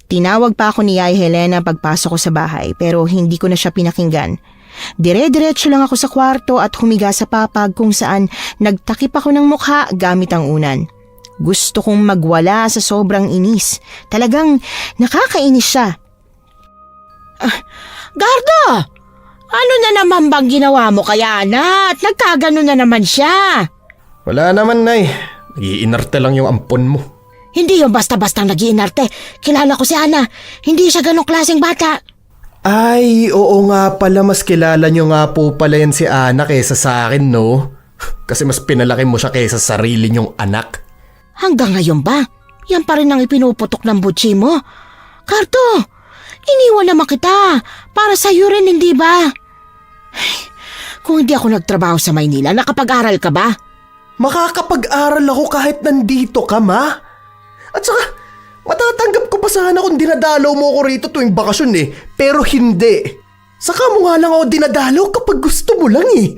Tinawag pa ako ni Yaya Helena pagpasok ko sa bahay pero hindi ko na siya pinakinggan. Dire-diretso lang ako sa kwarto at humiga sa papag kung saan nagtakip ako ng mukha gamit ang unan. Gusto kong magwala sa sobrang inis. Talagang nakakainis siya. Gardo! Ano na naman bang ginawa mo kaya, Ana? At nagkagano na naman siya. Wala naman, Nay. Nag-iinarte lang yung ampon mo. Hindi yung basta-basta nag-iinarte. Kilala ko si Ana. Hindi siya ganong klaseng bata. Ay, oo nga pala, mas kilala nyo nga po pala yan si Ana kaysa sa akin, no? Kasi mas pinalaki mo siya kaysa sarili nyong anak. Hanggang ngayon ba? Yan pa rin ang ipinuputok ng butsi mo. Gardo, iniwan naman kita. Para sa'yo rin, hindi ba? Ay, kung hindi ako nagtrabaho sa Maynila, nakapag-aral ka ba? Makakapag-aral ako kahit nandito ka, ma. At saka, matatanggap ko pa sana kung dinadalaw mo ako rito tuwing bakasyon eh. Pero hindi. Saka mo nga lang ako dinadalaw kapag gusto mo lang eh.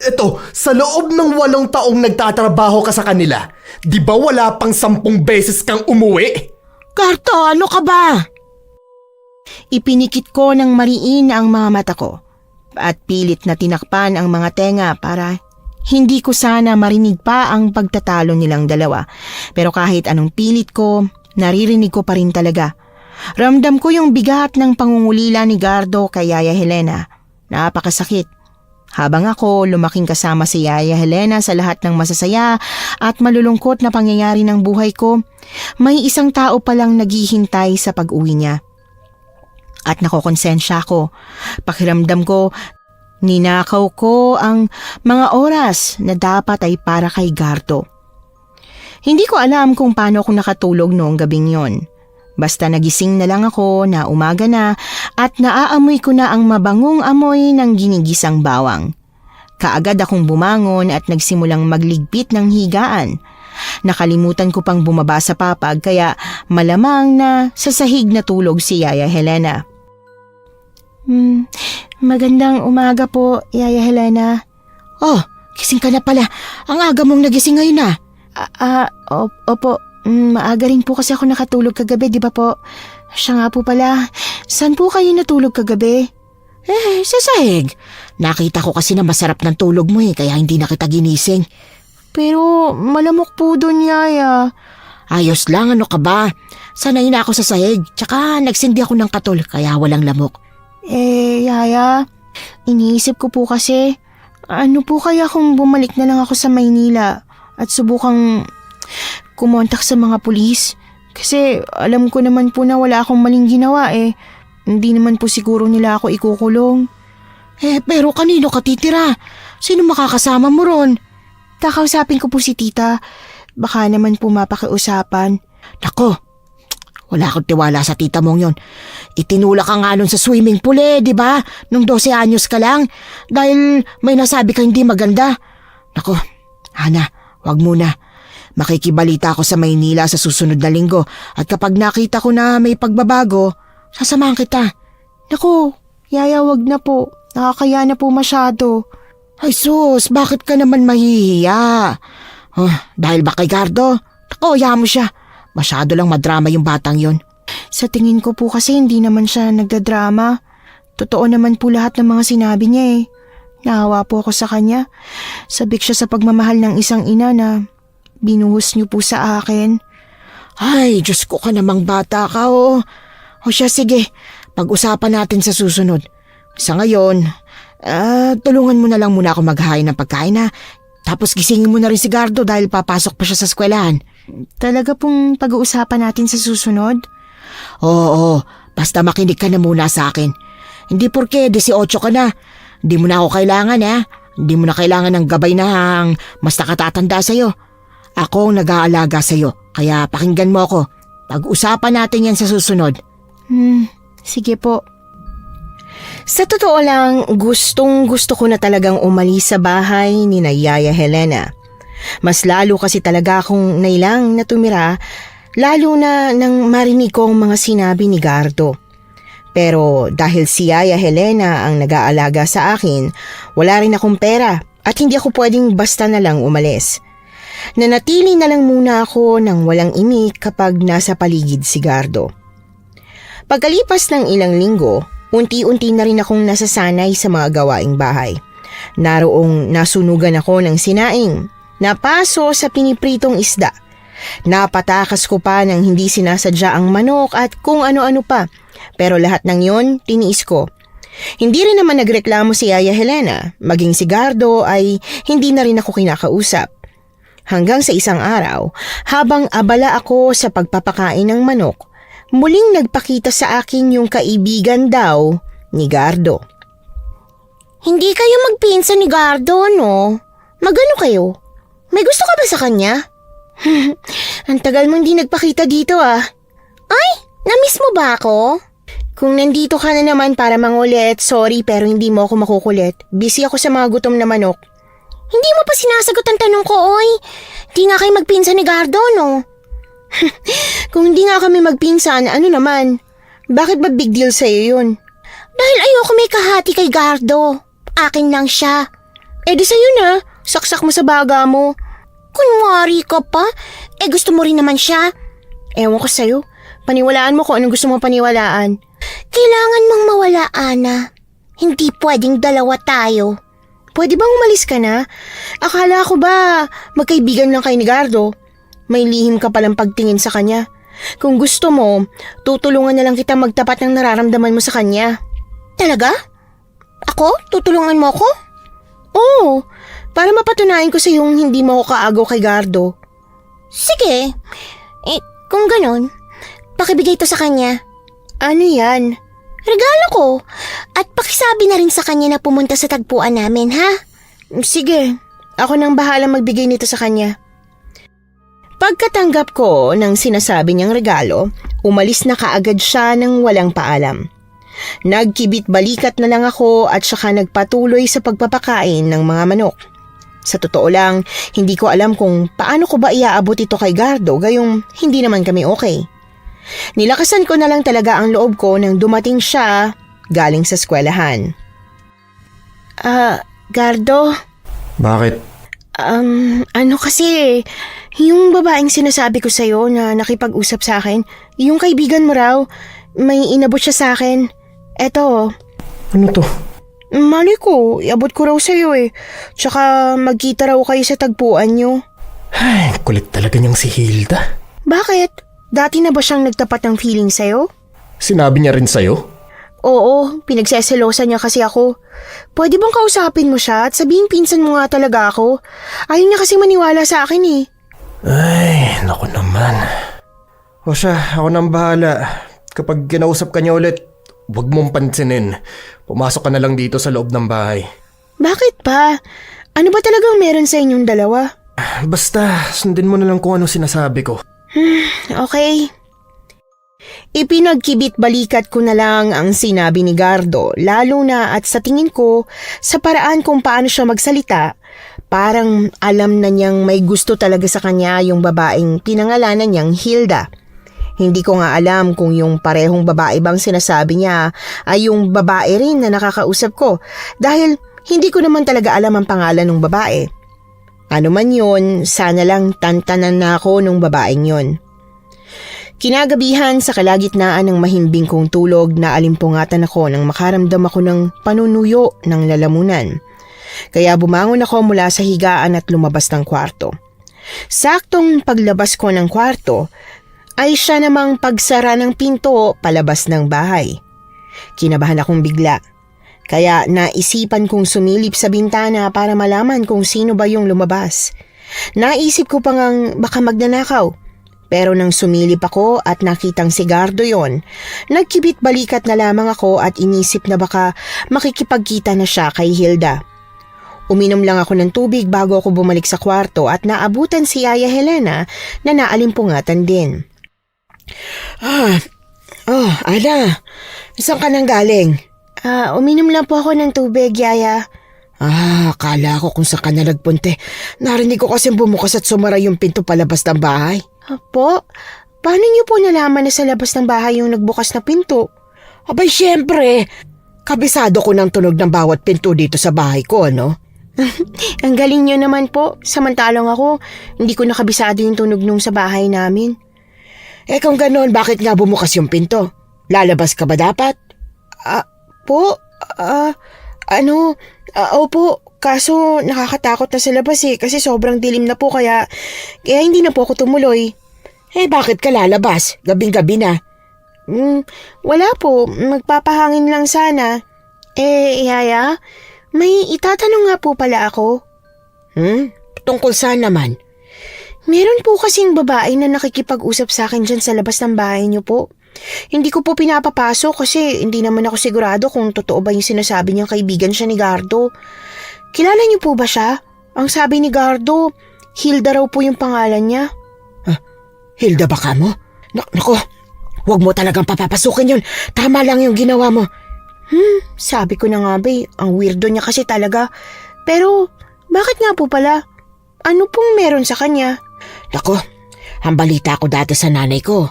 Eto, sa loob ng 8 taong nagtatrabaho ka sa kanila, di ba wala pang 10 beses kang umuwi? Gardo, ano ka ba? Ipinikit ko ng mariin ang mga mata ko at pilit na tinakpan ang mga tenga para hindi ko sana marinig pa ang pagtatalo nilang dalawa. Pero kahit anong pilit ko, naririnig ko pa rin talaga. Ramdam ko yung bigat ng pangungulila ni Gardo kay Yaya Helena. Napakasakit. Habang ako lumaking kasama si Yaya Helena sa lahat ng masasaya at malulungkot na pangyayari ng buhay ko, may isang tao palang naghihintay sa pag-uwi niya. At nakokonsensya ko. Pakiramdam ko, ninakaw ko ang mga oras na dapat ay para kay Gardo. Hindi ko alam kung paano ako nakatulog noong gabing yon. Basta nagising na lang ako na umaga na at naaamoy ko na ang mabangong amoy ng ginigisang bawang. Kaagad akong bumangon at nagsimulang magligpit ng higaan. Nakalimutan ko pang bumaba sa papag kaya malamang na sa sahig na tulog si Yaya Helena. Magandang umaga po, Yaya Helena. Oh, gising ka na pala. Ang aga mong nagising ngayon na. Opo. Maaga rin po kasi ako nakatulog kagabi, di ba po? Siya nga po pala. Saan po kayo natulog kagabi? Sa sahig. Nakita ko kasi na masarap ng tulog mo kaya hindi na kita ginising. Pero malamok po doon, Yaya. Ayos lang, ano ka ba? Sanay na ako sa sahig. Tsaka nagsindi ako ng katol kaya walang lamok. Yaya, iniisip ko po kasi, ano po kaya kung bumalik na lang ako sa Maynila at subukang kumontak sa mga pulis? Kasi alam ko naman po na wala akong maling ginawa Hindi naman po siguro nila ako ikukulong. Pero kanino ka titira? Sino makakasama mo ron? Kakausapin ko po si tita. Baka naman po mapakiusapan. Nako, wala akong tiwala sa tita mong yon. Itinulak ka nga nun sa swimming pool di ba? Nung 12 anyos ka lang. Dahil may nasabi ka hindi maganda. Nako, Hana, wag muna. Makikibalita ako sa Maynila sa susunod na linggo. At kapag nakita ko na may pagbabago, sasamahan kita. Naku, Yaya, wag na po. Nakakaya na po masyado. Ay sus, bakit ka naman mahihiya? Oh, dahil ba kay Gardo? Nako, hayaan mo siya. Masyado lang madrama yung batang yon. Sa tingin ko po kasi hindi naman siya nagdadrama. Totoo naman po lahat ng mga sinabi niya eh. Nahawa po ako sa kanya. Sabik siya sa pagmamahal ng isang ina na binuhos niyo po sa akin. Ay, Diyos ko ka namang bata ka O siya, sige. Pag-usapan natin sa susunod. Sa ngayon, tulungan mo na lang muna ako maghain ng pagkain ha. Tapos gisingin mo na rin si Gardo dahil papasok pa siya sa eskwelahan. Talaga pong pag-uusapan natin sa susunod? Oo, basta makinig ka na muna sa akin. Hindi porke 18 ka na. Hindi mo na ako kailangan ha. Hindi mo na kailangan ng gabay na mas nakatatanda sa'yo. Ako ang nag-aalaga sa'yo, kaya pakinggan mo ako. Pag-usapan natin yan sa susunod. Sige po. Sa totoo lang, gustong gusto ko na talagang umalis sa bahay ni na Yaya Helena. Mas lalo kasi talaga akong nailang na tumira, lalo na nang marinig ko ang mga sinabi ni Gardo. Pero dahil si Yaya Helena ang nag-aalaga sa akin, wala rin akong pera at hindi ako pwedeng basta na lang umalis. Nanatili na lang muna ako ng walang imik kapag nasa paligid si Gardo. Pagkalipas ng ilang linggo, unti-unti na rin akong nasasanay sa mga gawaing bahay. Naroong nasunugan ako ng sinaing, napaso sa pinipritong isda. Napatakas ko pa ng hindi sinasadya ang manok at kung ano-ano pa. Pero lahat ng yon, tiniis ko. Hindi rin naman nagreklamo si Yaya Helena, maging si Gardo ay hindi na rin ako kinakausap. Hanggang sa isang araw, habang abala ako sa pagpapakain ng manok, muling nagpakita sa akin yung kaibigan daw ni Gardo. Hindi kayo magpinsan ni Gardo, no? Magano kayo? May gusto ka ba sa kanya? Ang tagal mong di nagpakita dito ah. Ay, namiss mo ba ako? Kung nandito ka na naman para mangulit, sorry pero hindi mo ako makukulit. Busy ako sa mga gutom na manok. Hindi mo pa sinasagot ang tanong ko, oy. Di nga kayo magpinsan ni Gardo, no? Kung hindi nga kami magpinsan, ano naman? Bakit ba big deal sa'yo yun? Dahil ayoko may kahati kay Gardo. Akin lang siya. Eh di sa'yo na, saksak mo sa baga mo. Kunwari ka pa? Eh gusto mo rin naman siya. Ewan ko sa'yo, paniwalaan mo kung anong gusto mong paniwalaan. Kailangan mong mawala, Ana. Hindi pwedeng dalawa tayo. Pwede bang umalis ka na? Akala ko ba magkaibigan lang kay ni Gardo? May lihim ka palang pagtingin sa kanya. Kung gusto mo, tutulungan na lang kita magtapat ng nararamdaman mo sa kanya. Talaga? Ako? Tutulungan mo ako? Oo, para mapatunayan ko sa yung hindi mo ako kaagaw kay Gardo. Sige. Kung ganon, pakibigay to sa kanya. Ano yan? Regalo ko. At pakisabi na rin sa kanya na pumunta sa tagpuan namin, ha? Sige, ako nang bahala magbigay nito sa kanya. Pagkatanggap ko ng sinasabi niyang regalo, umalis na kaagad siya ng walang paalam. Nagkibit balikat na lang ako at saka nagpatuloy sa pagpapakain ng mga manok. Sa totoo lang, hindi ko alam kung paano ko ba iaabot ito kay Gardo gayong hindi naman kami okay. Nilakasan ko na lang talaga ang loob ko nang dumating siya galing sa eskwelahan. Gardo? Bakit? Ano kasi, yung babaeng sinasabi ko sa'yo na nakipag-usap sa akin, yung kaibigan mo raw, may inabot siya sa akin. Eto. Ano to? Mali ko, iabot ko raw sa'yo eh. Tsaka magkita raw kayo sa tagpuan nyo. Ay, kulit talaga niyang si Hilda. Bakit? Dati na ba siyang nagtapat ng feeling sa'yo? Sinabi niya rin sa'yo? Oo, pinagseselosan niya kasi ako. Pwede bang kausapin mo siya at sabihin pinsan mo nga talaga ako? Ayaw niya kasi maniwala sa akin eh. Ay, naku naman. O siya, ako nang bahala. Kapag kinausap ka niya ulit, huwag mong pansinin. Pumasok ka na lang dito sa loob ng bahay. Bakit pa? Ano ba talagang meron sa inyong dalawa? Basta, sundin mo na lang kung ano sinasabi ko. Okay. Ipinagkibit balikat ko na lang ang sinabi ni Gardo, lalo na at sa tingin ko, sa paraan kung paano siya magsalita, parang alam na niyang may gusto talaga sa kanya yung babaeng pinangalanan niyang Hilda. Hindi ko nga alam kung yung parehong babae bang sinasabi niya ay yung babae rin na nakakausap ko dahil hindi ko naman talaga alam ang pangalan ng babae. Ano man yun, sana lang tantanan na ako nung babaeng yun. Kinagabihan sa kalagitnaan ng mahimbing kong tulog na alimpungatan ako nang makaramdam ako ng panunuyo ng lalamunan. Kaya bumangon ako mula sa higaan at lumabas ng kwarto. Saktong paglabas ko ng kwarto, ay siya namang pagsara ng pinto palabas ng bahay. Kinabahan akong bigla. Kaya naisipan kong sumilip sa bintana para malaman kung sino ba yung lumabas. Naisip ko pa ngang baka magnanakaw. Pero nang sumilip ako at nakitang si Gardo yon, nagkibit balikat na lamang ako at inisip na baka makikipagkita na siya kay Hilda. Uminom lang ako ng tubig bago ako bumalik sa kwarto at naabutan si Yaya Helena na naalimpungatan din. Ana, saan ka nang galing? Uminom lang po ako ng tubig, Yaya. Akala ko kung saan ka na nagpunte. Narinig ko kasi bumukas at sumara yung pinto palabas ng bahay. Po? Paano niyo po nalaman na sa labas ng bahay yung nagbukas na pinto? Abay, syempre. Kabisado ko ng tunog ng bawat pinto dito sa bahay ko, ano? Ang galing niyo naman po. Samantalang ako, hindi ko nakabisado yung tunog nung sa bahay namin. Kung ganoon, bakit nga bumukas yung pinto? Lalabas ka ba dapat? Opo, kaso nakakatakot na sa labas kasi sobrang dilim na po kaya hindi na po ako tumuloy. Bakit ka lalabas? Gabing-gabi na. Wala po, magpapahangin lang sana. Yaya, may itatanong nga po pala ako. Tungkol saan naman? Meron po kasing babae na nakikipag-usap sa akin dyan sa labas ng bahay niyo po. Hindi ko po pinapapasok kasi hindi naman ako sigurado kung totoo ba yung sinasabi niyang kaibigan siya ni Gardo. Kilala niyo po ba siya? Ang sabi ni Gardo, Hilda raw po yung pangalan niya. Hilda ba ka mo? Nako, huwag mo talagang papapasukin yun. Tama lang yung ginawa mo. Sabi ko na nga ba ang weirdo niya kasi talaga. Pero bakit nga po pala? Ano pong meron sa kanya? Nako, ang balita ko dati sa nanay ko.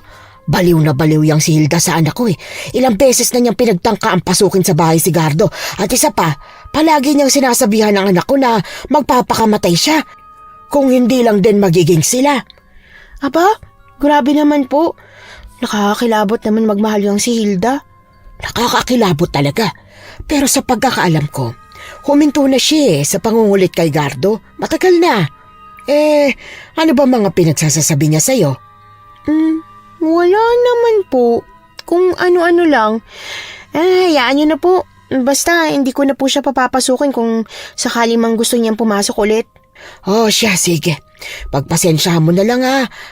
Baliw na baliw yang si Hilda sa anak ko Ilang beses na niyang pinagtangka ang pasukin sa bahay si Gardo. At isa pa, palagi niyang sinasabihan ng anak ko na magpapakamatay siya. Kung hindi lang din magiging sila. Aba, grabe naman po. Nakakakilabot naman magmahal yung si Hilda. Nakakakilabot talaga. Pero sa pagkakaalam ko, huminto na siya sa pangungulit kay Gardo. Matagal na. Ano ba mga pinagsasasabi niya sa'yo? Wala naman po. Kung ano-ano lang. Hayaan niyo na po. Basta hindi ko na po siya papapasukin kung sakali mang gusto niyang pumasok ulit. Siya, sige. Pagpasensyahan mo na lang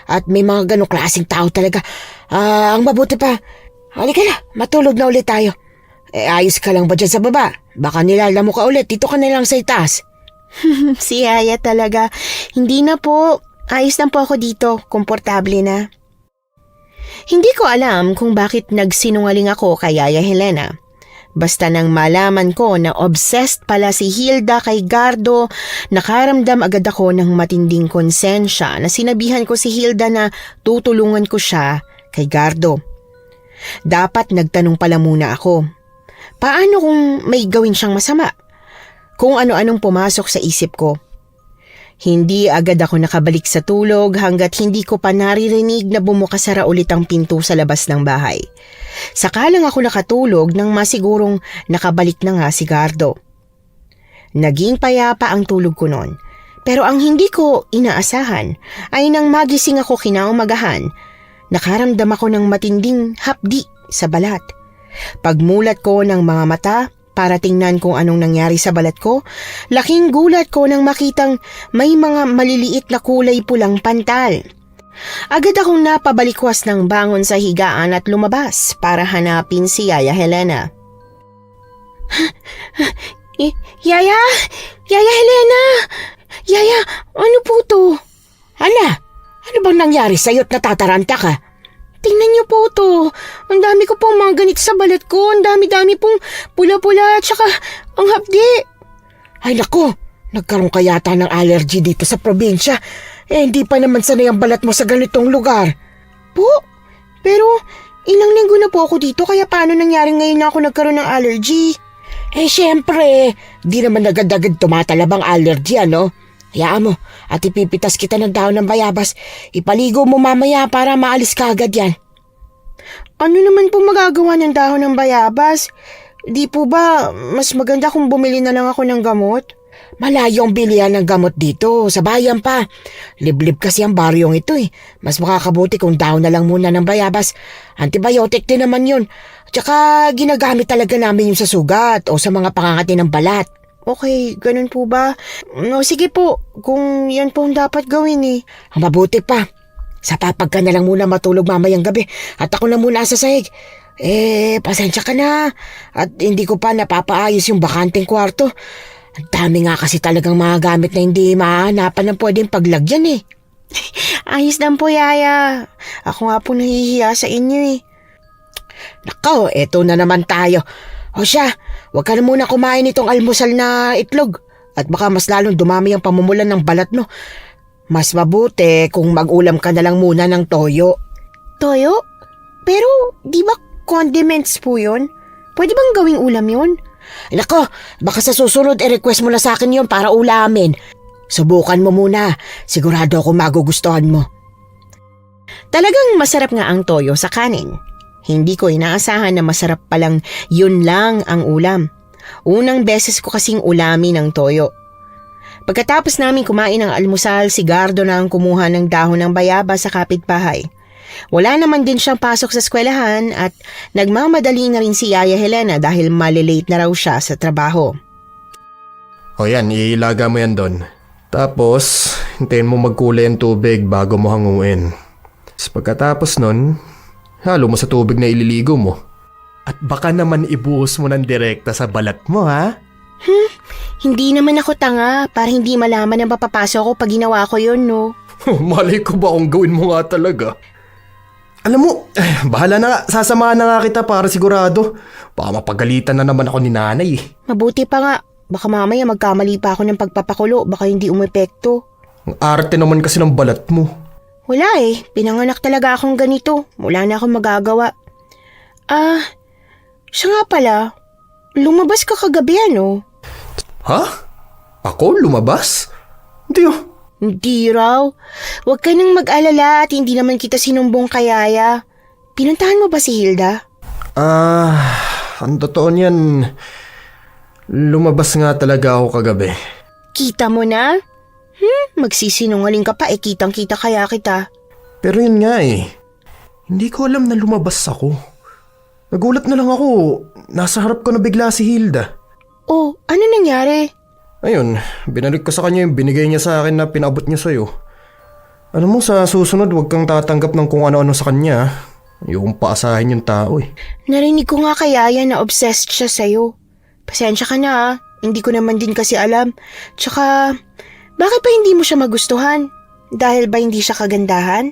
At may mga ganong klaseng tao talaga. Ang mabuti pa. Halika na, matulog na ulit tayo. Ayos ka lang ba dyan sa baba? Baka nilala mo ka ulit, dito ka na lang sa itaas. Si Yaya talaga. Hindi na po. Ayos lang po ako dito. Komportable na. Hindi ko alam kung bakit nagsinungaling ako kay Yaya Helena. Basta nang malaman ko na obsessed pala si Hilda kay Gardo, nakaramdam agad ako ng matinding konsensya na sinabihan ko si Hilda na tutulungan ko siya kay Gardo. Dapat nagtanong pala muna ako. Paano kung may gawin siyang masama? Kung ano-anong pumasok sa isip ko. Hindi agad ako nakabalik sa tulog hanggat hindi ko pa naririnig na bumukasara ulit ang pinto sa labas ng bahay. Saka lang ako nakatulog nang masigurong nakabalik na nga si Gardo. Naging payapa ang tulog ko noon. Pero ang hindi ko inaasahan ay nang magising ako kinaumagahan, nakaramdam ako ng matinding hapdi sa balat. Pagmulat ko ng mga mata, para tingnan kung anong nangyari sa balat ko, laking gulat ko nang makitang may mga maliliit na kulay pulang pantal. Agad akong napabalikwas ng bangon sa higaan at lumabas para hanapin si Yaya Helena. Yaya! Yaya Helena! Yaya, ano po to? bang nangyari sa'yo't natataranta ka? Tingnan niyo po to. Ang dami ko pong mga ganito sa balat ko. Ang dami-dami pong pula-pula at saka ang hapdi. Ay nako, nagkaroon ka yata ng allergy dito sa probinsya. Hindi pa naman sanay ang balat mo sa ganitong lugar. Po? Pero ilang linggo na po ako dito kaya paano nangyari ngayon na ako nagkaroon ng allergy? Siyempre, di naman agad-agad tumatalab ang allergy, ano? Hayaan mo, at ipipitas kita ng dahon ng bayabas. Ipaligo mo mamaya para maalis ka agad yan. Ano naman po magagawa ng dahon ng bayabas? Di po ba mas maganda kung bumili na lang ako ng gamot? Malayo ang bilihan ng gamot dito, sa bayan pa. Liblib kasi ang baryong ito eh. Mas makakabuti kung dahon na lang muna ng bayabas. Antibiotic din naman yun. Tsaka ginagamit talaga namin yung sa sugat o sa mga pangangati ng balat. Okay, ganun po ba? No, sige po, kung yan po ang dapat gawin eh. Ang mabuti pa, sa papag ka na lang muna matulog mamayang gabi at ako na muna sa sahig. Pasensya ka na at hindi ko pa napapaayos yung bakanting kwarto. Ang dami nga kasi talagang mga gamit na hindi mahanapan ng pwedeng paglagyan eh. Ayos lang po, Yaya. Ako nga po nahihiya sa inyo eh. Nako, eto na naman tayo. O siya, huwag ka na muna kumain itong almusal na itlog at baka mas lalong dumami ang pamumulan ng balat mo. Mas mabuti kung mag-ulam ka na lang muna ng toyo. Toyo? Pero di ba condiments po yun? Pwede bang gawing ulam yun? Nako, baka sa susunod request mo na sa akin yon para ulamin. Subukan mo muna, sigurado ako magugustuhan mo. Talagang masarap nga ang toyo sa kanin. Hindi ko inaasahan na masarap palang yun lang ang ulam. Unang beses ko kasing ulamin ng toyo. Pagkatapos namin kumain ng almusal, si Gardo na ang kumuha ng dahon ng bayabas sa kapitbahay. Wala naman din siyang pasok sa eskwelahan at nagmamadali na rin si Yaya Helena dahil malilate na raw siya sa trabaho. O yan, iilaga mo yan doon. Tapos, hintayin mo magkulay ang tubig bago mo hanguin. Pagkatapos nun, halo mo sa tubig na ililigo mo. At baka naman ibuhos mo ng direkta sa balat mo, ha? Hindi naman ako tanga para hindi malaman na mapapasok ko pag ginawa ko yun, no? Malay ko ba kung gawin mo nga talaga? Alam mo, bahala na nga. Sasamahan na nga kita para sigurado. Baka mapagalitan na naman ako ni nanay. Mabuti pa nga. Baka mamaya magkamali pa ako ng pagpapakulo. Baka hindi umepekto. Ang arte naman kasi ng balat mo. Wala eh. Pinanganak talaga akong ganito. Wala na akong magagawa. Siya nga pala. Lumabas ka kagabi, ano? Ha? Ako lumabas? Hindi oh. Hindi raw. Huwag ka nang mag-alala at hindi naman kita sinumbong kay Yaya. Pinuntahan mo ba si Hilda? Ang totoo niyan, lumabas nga talaga ako kagabi. Kita mo na? Magsisinungaling ka pa kitang-kita kaya kita. Pero yun nga eh, hindi ko alam na lumabas ako. Nagulat na lang ako, nasa harap ko na bigla si Hilda. Oh, ano nangyari? Ayun, binalik ko sa kanya yung binigay niya sa akin na pinabot niya sa'yo. Alam mo, sa susunod huwag kang tatanggap ng kung ano-ano sa kanya. Ayokong paasahin yung tao eh. Narinig ko nga kay Yaya na obsessed siya sa'yo. Pasensya ka na hindi ko naman din kasi alam. Tsaka, bakit pa hindi mo siya magustuhan? Dahil ba hindi siya kagandahan?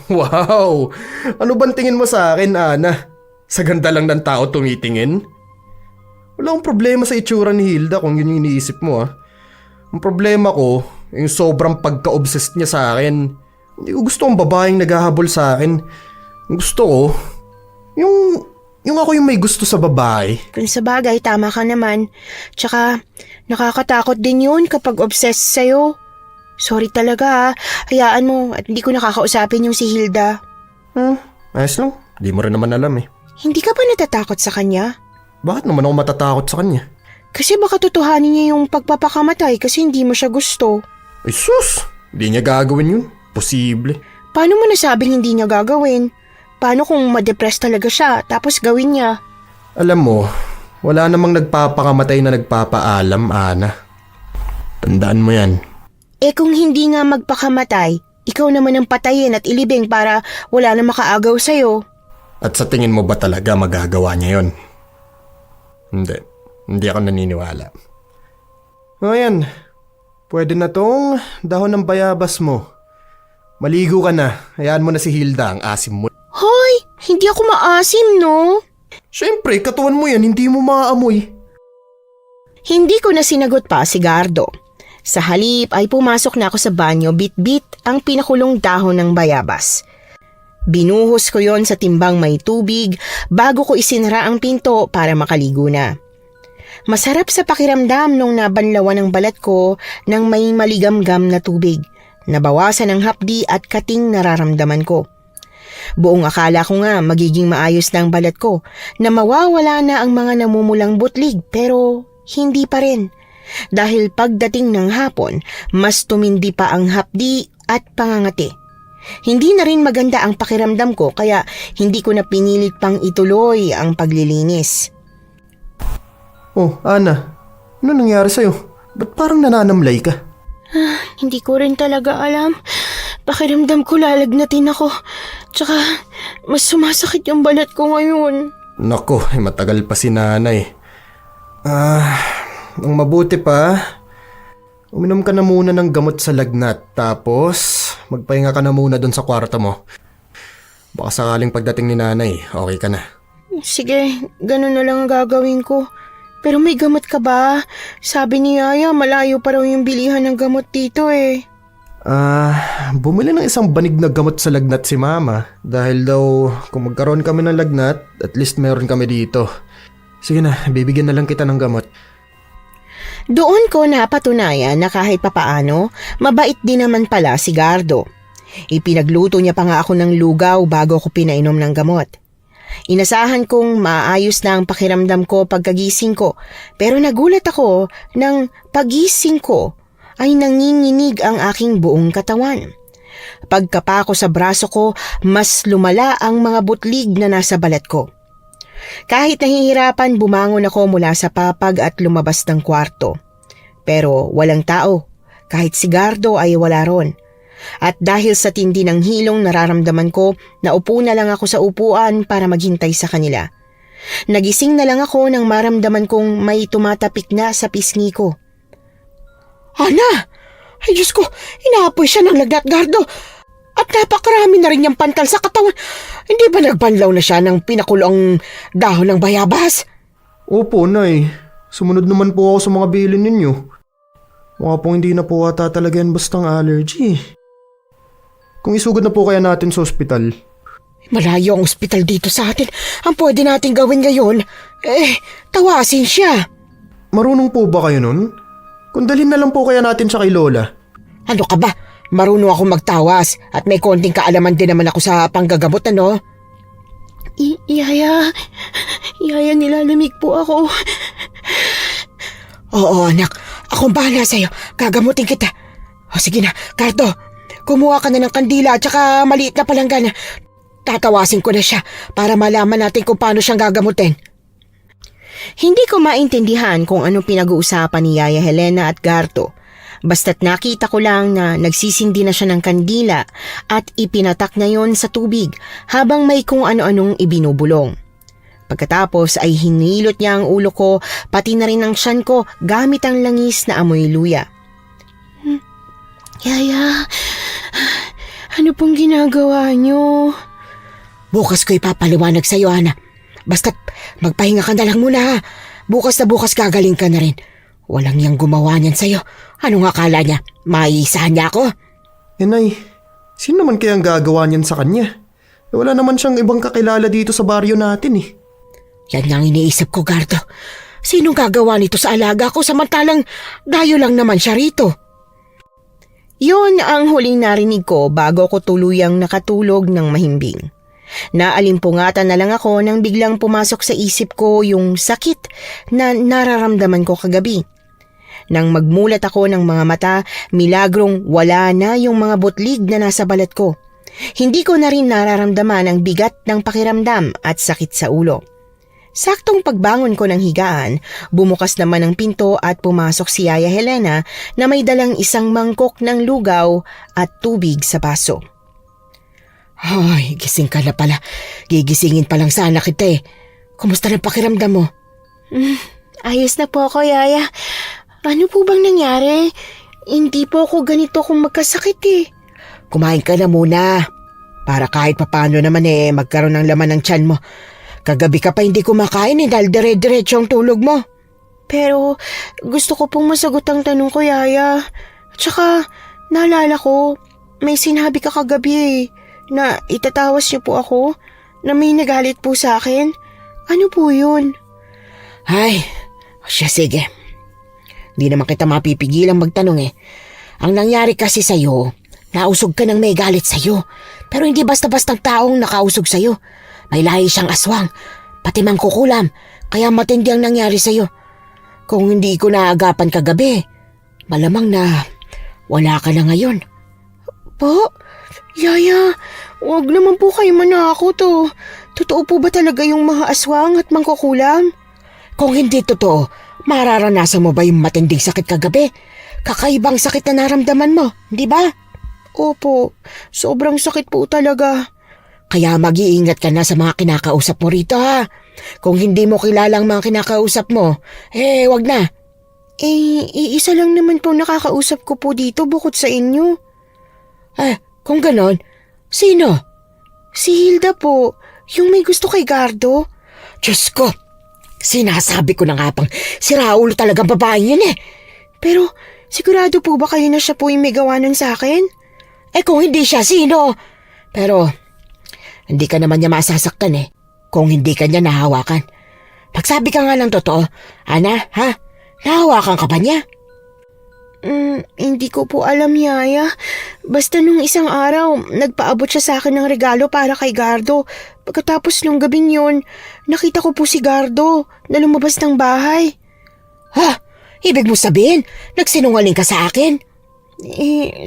Wow! Ano bang tingin mo sa akin, Ana? Sa ganda lang ng tao tumitingin? Wala akong problema sa itsura ni Hilda kung yun yung iniisip mo ah. Ang problema ko, yung sobrang pagka-obsessed niya sa akin. Hindi ko gusto ang babaeng naghahabol sa akin. Ang gusto ko, yung ako yung may gusto sa babae. Kung sa bagay, tama ka naman. Tsaka, nakakatakot din yun kapag obsessed sa'yo. Sorry talaga hayaan mo at hindi ko nakakausapin yung si Hilda. Ayos lang, di mo rin naman alam eh. Hindi ka ba natatakot sa kanya? Bakit naman ako matatakot sa kanya? Kasi baka totohanin niya yung pagpapakamatay kasi hindi mo siya gusto. Ay sus! Di niya gagawin yun. Posible. Paano mo nasabing hindi niya gagawin? Paano kung ma-depress talaga siya tapos gawin niya? Alam mo, wala namang nagpapakamatay na nagpapaalam, Ana. Tandaan mo yan. Kung hindi nga magpakamatay, ikaw naman ang patayin at ilibing para wala na makaagaw sa'yo. At sa tingin mo ba talaga magagawa niya yon? Hindi ako naniniwala. O yan, pwede na tong dahon ng bayabas mo. Maligo ka na. Hayaan mo na si Hilda, ang asim mo. Hoy, hindi ako maasim, no? Siyempre, katawan mo yan, hindi mo maaamoy. Hindi ko na sinagot pa si Gardo. Sa halip ay pumasok na ako sa banyo bit-bit ang pinakulong dahon ng bayabas. Binuhos ko yon sa timbang may tubig bago ko isinara ang pinto para makaligo na. Masarap sa pakiramdam nung nabanlawan ng balat ko ng may maligamgam na tubig. Nabawasan ang hapdi at kating nararamdaman ko. Buong akala ko nga magiging maayos na ang balat ko na mawawala na ang mga namumulang butlig pero hindi pa rin. Dahil pagdating ng hapon, mas tumindi pa ang hapdi at pangangati. Hindi na rin maganda ang pakiramdam ko kaya hindi ko na pinilit pang ituloy ang paglilinis. Oh, Ana, ano nangyari sa'yo? Ba't parang nananamlay ka? Hindi ko rin talaga alam. Pakiramdam ko lalagnatin ako. Tsaka mas sumasakit yung balat ko ngayon. Nako, matagal pa si nanay. Ang mabuti pa, uminom ka na muna ng gamot sa lagnat. Tapos, magpahinga ka na muna doon sa kwarto mo. Baka sakaling pagdating ni nanay, okay ka na. Sige, ganun na lang ang gagawin ko. Pero may gamot ka ba? Sabi ni Yaya, malayo pa raw yung bilihan ng gamot dito eh. Bumili ng isang banig na gamot sa lagnat si Mama. Dahil daw, kung magkaroon kami ng lagnat, at least meron kami dito. Sige na, bibigyan na lang kita ng gamot. Doon ko napatunayan na kahit papaano, mabait din naman pala si Gardo. Ipinagluto niya pa nga ako ng lugaw bago ko pinainom ng gamot. Inasahan kong maayos na ang pakiramdam ko pagkagising ko, pero nagulat ako nang pagising ko ay nanginginig ang aking buong katawan. Pagkapa ko sa braso ko, mas lumala ang mga butlig na nasa balat ko. Kahit nahihirapan, bumangon ako mula sa papag at lumabas ng kwarto. Pero walang tao, kahit si Gardo ay wala ron. At dahil sa tindi ng hilong nararamdaman ko, naupo na lang ako sa upuan para maghintay sa kanila. Nagising na lang ako nang maramdaman kong may tumatapik na sa pisngi ko. Ana! Ay Diyos ko, inaapoy siya ng lagnat, Gardo. At napakarami na rin niyang pantal sa katawan. Hindi ba nagbanlaw na siya ng pinakulong dahon ng bayabas? Opo, Nay. Sumunod naman po ako sa mga bilin ninyo. Mga pong hindi na po ata talaga yan bastang allergy. Kung isugod na po kaya natin sa ospital. Malayo ang ospital dito sa atin. Ang pwede natin gawin ngayon, tawasin siya. Marunong po ba kayo nun? Kung dalhin na lang po kaya natin siya kay Lola. Ano ka ba? Marunong ako magtawas at may konting kaalaman din naman ako sa panggagamot, ano? Yaya, nilalamig po ako. Oo, anak. Akong bahala sa'yo. Gagamutin kita. O sige na, Gardo. Kumuha ka na ng kandila at saka maliit na palanggana. Tatawasin ko na siya para malaman natin kung paano siyang gagamutin. Hindi ko maintindihan kung anong pinag-uusapan ni Yaya Helena at Gardo. Basta't nakita ko lang na nagsisindi na siya ng kandila at ipinatak na yon sa tubig habang may kung ano-anong ibinubulong. Pagkatapos ay hinilot niya ang ulo ko pati na rin ang tiyan ko gamit ang langis na amoy luya. Yaya, ano pong ginagawa niyo? Bukas ko ipapaliwanag sa iyo, Ana. Basta't magpahinga ka na lang muna ha. Bukas na bukas gagaling ka na rin. Walang niyang gumawa niyan sa'yo. Anong akala niya? Maiisahan niya ako? Nay, sino naman kaya ang gagawa niyan sa kanya? Wala naman siyang ibang kakilala dito sa baryo natin eh. Yan nga ang iniisip ko, Gardo. Sinong gagawa nito sa alaga ko samantalang dayo lang naman siya rito? Yun ang huling narinig ko bago ko tuluyang nakatulog ng mahimbing. Naalimpungatan na lang ako nang biglang pumasok sa isip ko yung sakit na nararamdaman ko kagabi. Nang magmulat ako ng mga mata, milagrong wala na yung mga butlig na nasa balat ko. Hindi ko na rin nararamdaman ang bigat ng pakiramdam at sakit sa ulo. Saktong pagbangon ko ng higaan, bumukas naman ang pinto at pumasok si Yaya Helena na may dalang isang mangkok ng lugaw at tubig sa baso. Ay, gising ka na pala. Gigisingin pa lang sana kita eh. Kumusta na pakiramdam mo? Ayos na po ako, Yaya. Ano po bang nangyari? Hindi po ako ganito kung magkasakit eh. kumain ka na muna. Para kahit papano naman magkaroon ng laman ng tiyan mo. Kagabi ka pa hindi kumakain dahil dire-diretso ang tulog mo. Pero gusto ko pong masagot ang tanong ko, Yaya. Tsaka, naalala ko, may sinabi ka kagabi na itatawas niyo po ako, na may nagalit po sa akin. Ano po yun? Ay, siya sige. Di naman kita mapipigilang magtanong. Ang nangyari kasi sa'yo, nausog ka ng may galit sa'yo. Pero hindi basta-bastang taong nakausog sa'yo. May lahi siyang aswang, pati mangkukulam, kaya matindi ang nangyari sa'yo. Kung hindi ko naagapan kagabi, malamang na wala ka na ngayon. Po? Yaya, wag naman po kayo manakot to. Totoo po ba talaga yung mga aswang at mangkukulam? Kung hindi totoo, mararanasan mo ba yung matinding sakit kagabi? Kakaibang sakit na naramdaman mo, di ba? Opo, sobrang sakit po talaga. Kaya mag-iingat ka na sa mga kinakausap mo rito ha. Kung hindi mo kilalang mga kinakausap mo, wag na. Iisa lang naman po nakakausap ko po dito bukod sa inyo. Kung ganon, sino? Si Hilda po, yung may gusto kay Gardo. Diyos ko, sinasabi ko na nga pang si Raul talagang babae yun Pero sigurado po ba kayo na siya po yung may gawa nun sa akin? Kung hindi siya, sino? Pero, hindi ka naman niya masasaktan kung hindi ka niya nahawakan. Pagsabi ka nga ng totoo, Ana, ha? Nahawakan ka ba niya? Hindi ko po alam, Yaya. Basta nung isang araw, nagpaabot siya sa akin ng regalo para kay Gardo. Pagkatapos nung gabing yun, nakita ko po si Gardo na lumabas ng bahay. Ha? Ibig mo sabihin, nagsinungaling ka sa akin?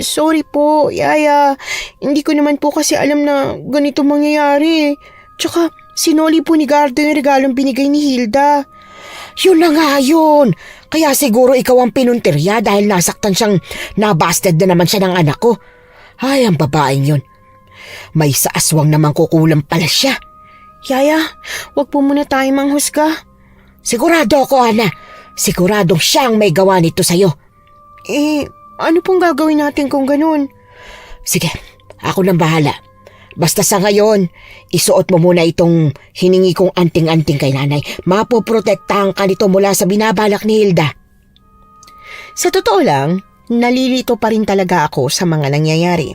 Sorry po, Yaya. Hindi ko naman po kasi alam na ganito mangyayari. Tsaka, sinoli po ni Gardo yung regalong binigay ni Hilda. Yun na nga yun. Kaya siguro ikaw ang pinuntirya dahil nasaktan siyang nabasted na naman siya ng anak ko. Ay, ang babaeng yun. May sa aswang naman kukulam pala siya. Yaya, wag po muna tayo manghusga. Sigurado ako, Ana. Siguradong siya ang may gawa nito sa'yo. Ano pong gagawin natin kung ganun? Sige, ako nang bahala. Basta sa ngayon, isuot mo muna itong hiningi kong anting-anting kay nanay. Mapoprotektahan ka nito mula sa binabalak ni Hilda. Sa totoo lang, nalilito pa rin talaga ako sa mga nangyayari.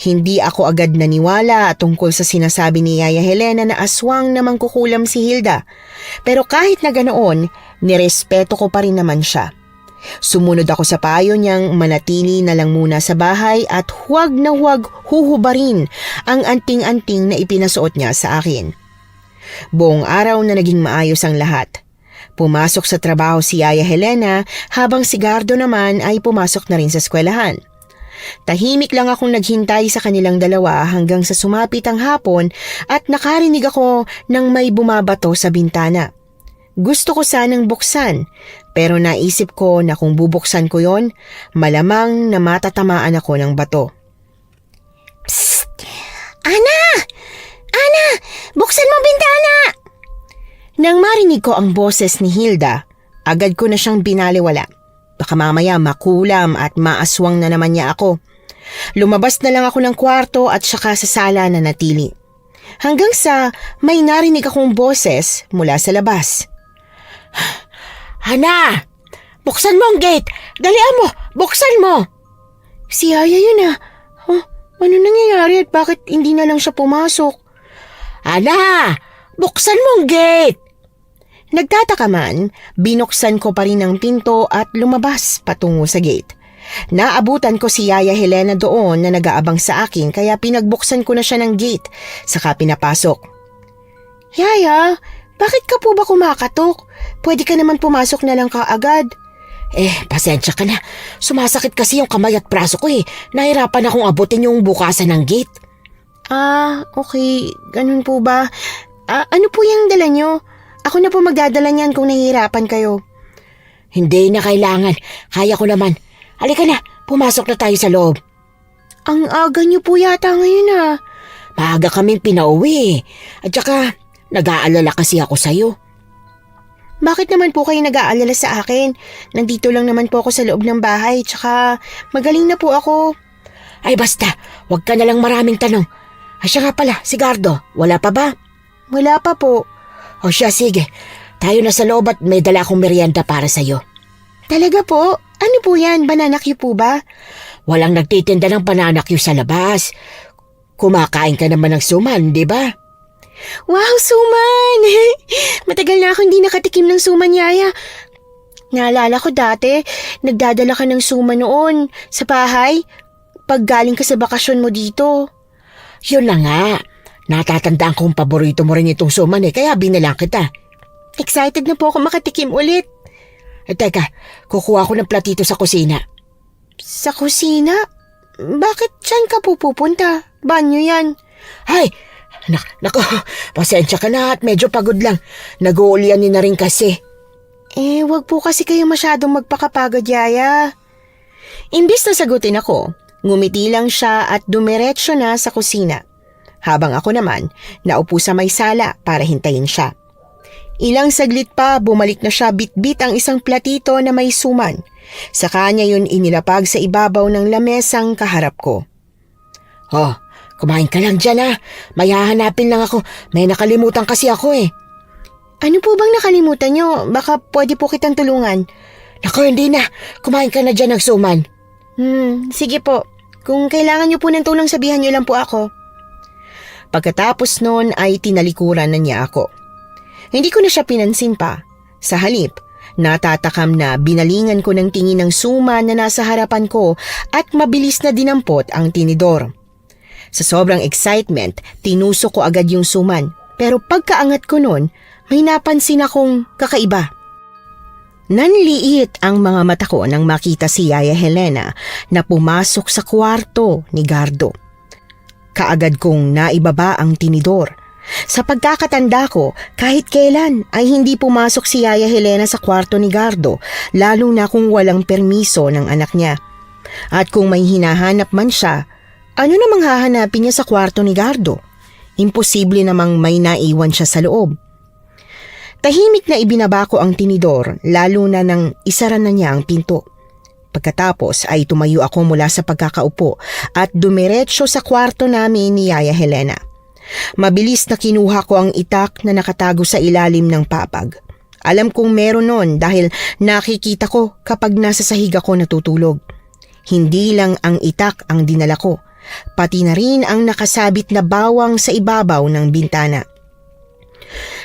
Hindi ako agad naniwala tungkol sa sinasabi ni Yaya Helena na aswang na mangkukulam si Hilda. Pero kahit na ganoon, nirespeto ko pa rin naman siya. Sumunod ako sa payo niyang manatili na lang muna sa bahay at huwag na huwag huhubarin ang anting-anting na ipinasuot niya sa akin. Buong araw na naging maayos ang lahat. Pumasok sa trabaho si Yaya Helena habang si Gardo naman ay pumasok na rin sa eskwelahan. Tahimik lang akong naghintay sa kanilang dalawa hanggang sa sumapit ang hapon at nakarinig ako ng may bumabato sa bintana. Gusto ko sanang buksan, pero naisip ko na kung bubuksan ko yon, malamang na matatamaan ako ng bato. Psst! Ana! Ana! Buksan mo bintana! Nang marinig ko ang boses ni Hilda, agad ko na siyang binaliwala. Baka mamaya makulam at maaswang na naman niya ako. Lumabas na lang ako ng kwarto at saka sa sala na natili. Hanggang sa may narinig akong boses mula sa labas. Ana! Buksan mo ang gate! Dalian mo! Buksan mo! Si Yaya yun ano nangyayari at bakit hindi na lang siya pumasok? Ana! Buksan mo ang gate! Nagtataka man, binuksan ko pa rin ang pinto at lumabas patungo sa gate. Naabutan ko si Yaya Helena doon na nag-aabang sa akin kaya pinagbuksan ko na siya ng gate, saka pinapasok. Yaya, bakit ka po ba kumakatok? Pwede ka naman pumasok na lang kaagad. Pasensya ka na. Sumasakit kasi yung kamay at braso ko Nahirapan akong abutin yung bukasan ng gate. Okay. Ganun po ba? Ano po yung dala nyo? Ako na po magdadala niyan kung nahihirapan kayo. Hindi na kailangan. Kaya ko naman. Halika na, pumasok na tayo sa loob. Ang aga nyo po yata ngayon Maaga kaming pinauwi. At saka, nag-aalala kasi ako sa'yo. Bakit naman po kayo nag-aalala sa akin? Nandito lang naman po ako sa loob ng bahay, tsaka magaling na po ako. Ay basta, huwag ka na lang maraming tanong. Ay siya nga pala, si Gardo, wala pa ba? Wala pa po. O siya, sige. Tayo na sa loob at may dala akong merienda para sa'yo. Talaga po? Ano po yan? Banana cue po ba? Walang nagtitinda ng banana cue sa labas. Kumakain ka naman ng suman, di ba? Wow, suman! Matagal na ako hindi nakatikim ng suman, Yaya. Naalala ko dati, nagdadala ka ng suman noon sa bahay pag galing ka sa bakasyon mo dito. Yun na nga. Natatandaan kong paborito mo rin itong suman kaya binilang kita. Excited na po ako makatikim ulit. Teka, kukuha ko ng platito sa kusina. Sa kusina? Bakit saan ka pupunta? Banyo yan. Ay, nako, pasensya ka na at medyo pagod lang. Nag-uulian na rin kasi. Wag po kasi kayo masyadong magpakapagod, Yaya. Imbis na sagutin ako, ngumiti lang siya at dumiretso na sa kusina. Habang ako naman, naupo sa may sala para hintayin siya. Ilang saglit pa, bumalik na siya bitbit ang isang platito na may suman. Sa kanya yun inilapag sa ibabaw ng lamesang kaharap ko. Oh, kumain ka lang dyan May hahanapin lang ako. May nakalimutan kasi ako Ano po bang nakalimutan nyo? Baka pwede po kitang tulungan. Naku, hindi na. Kumain ka na dyan ng suman. Sige po. Kung kailangan nyo po ng tulong, sabihan nyo lang po ako. Pagkatapos noon ay tinalikuran na niya ako. Hindi ko na siya pinansin pa. Sa halip, natatakam na binalingan ko ng tingin ng suman na nasa harapan ko at mabilis na dinampot ang tinidor. Sa sobrang excitement, tinusok ko agad yung suman. Pero pagkaangat ko noon, may napansin akong kakaiba. Nanliit ang mga mata ko nang makita si Yaya Helena na pumasok sa kwarto ni Gardo. Kaagad kong naibaba ang tinidor. Sa pagkakatanda ko, kahit kailan ay hindi pumasok si Yaya Helena sa kwarto ni Gardo, lalo na kung walang permiso ng anak niya. At kung may hinahanap man siya, ano namang hahanapin niya sa kwarto ni Gardo? Imposible namang may naiwan siya sa loob. Tahimik na ibinaba ko ang tinidor, lalo na nang isara na niya ang pinto. Pagkatapos ay tumayo ako mula sa pagkakaupo at dumiretso sa kwarto namin ni Yaya Helena. Mabilis na kinuha ko ang itak na nakatago sa ilalim ng papag. Alam kong meron nun dahil nakikita ko kapag nasa sahig ako natutulog. Hindi lang ang itak ang dinala ko, pati na rin ang nakasabit na bawang sa ibabaw ng bintana.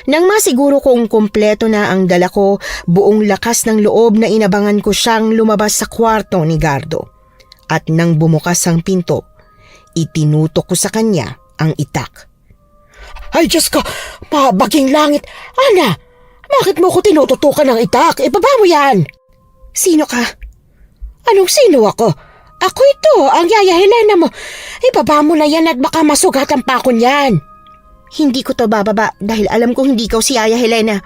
Nang masiguro kong kumpleto na ang dala ko, buong lakas ng loob na inabangan ko siyang lumabas sa kwarto ni Gardo. At nang bumukas ang pinto, itinutok ko sa kanya ang itak. Ay, Diyos ko! Baging langit! Ana! Bakit mo ko tinututukan ng itak? Ibaba mo yan! Sino ka? Anong sino ako? Ako ito, ang Yaya Helena mo. Ibaba mo na yan at baka masugatan pa ako niyan. Hindi ko to bababa dahil alam kong hindi ikaw si Yaya Helena.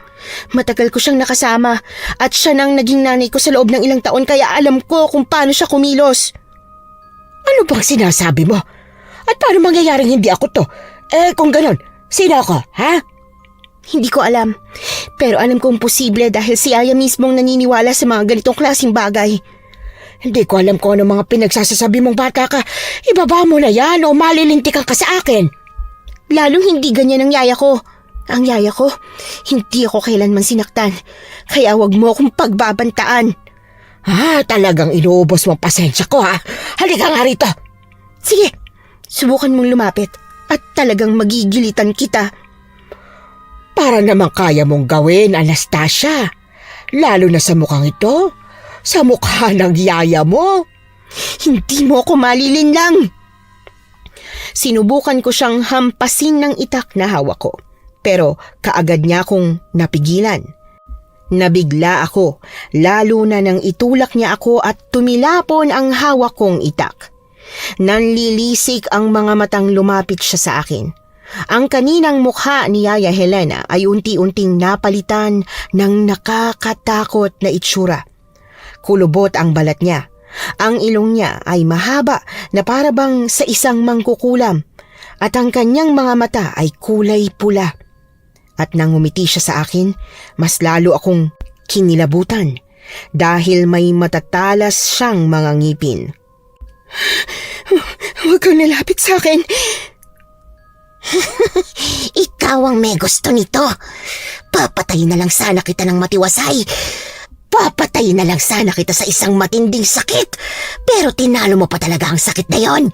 Matagal ko siyang nakasama at siya nang naging nanay ko sa loob ng ilang taon kaya alam ko kung paano siya kumilos. Ano bang sinasabi mo? At paano mangyayaring hindi ako to? Kung ganon, sino ako, ha? Hindi ko alam. Pero alam kong posible dahil si Yaya mismong naniniwala sa mga ganitong klaseng bagay. Hindi ko alam kung ano mga pinagsasasabi mong bata ka. Ibaba mo na yan o malilintikan ka sa akin. Lalong hindi ganyan ang yaya ko. Ang yaya ko, hindi ako kailanman sinaktan. Kaya wag mo akong pagbabantaan. Talagang inuubos mong pasensya ko, ha? Halika nga rito. Sige, subukan mong lumapit at talagang magigilitan kita. Para naman kaya mong gawin, Anastasia. Lalo na sa mukhang ito. Sa mukha ng yaya mo. Hindi mo ako malilinlang. Sinubukan ko siyang hampasin ng itak na hawak ko. Pero kaagad niya akong napigilan. Nabigla ako, lalo na nang itulak niya ako at tumilapon ang hawak kong itak. Nanlilisik ang mga matang lumapit siya sa akin. Ang kaninang mukha ni Yaya Helena ay unti-unting napalitan ng nakakatakot na itsura. Kulubot ang balat niya. Ang ilong niya ay mahaba na parabang sa isang mangkukulam at ang kanyang mga mata ay kulay pula. At nang umiti siya sa akin, mas lalo akong kinilabutan dahil may matatalas siyang mga ngipin. Huwag kang nalapit sa akin. Ikaw ang may gusto nito. Papatayin na lang sana kita ng matiwasay. Papatayin na lang sana kita sa isang matinding sakit. Pero tinalo mo pa talaga ang sakit na yon.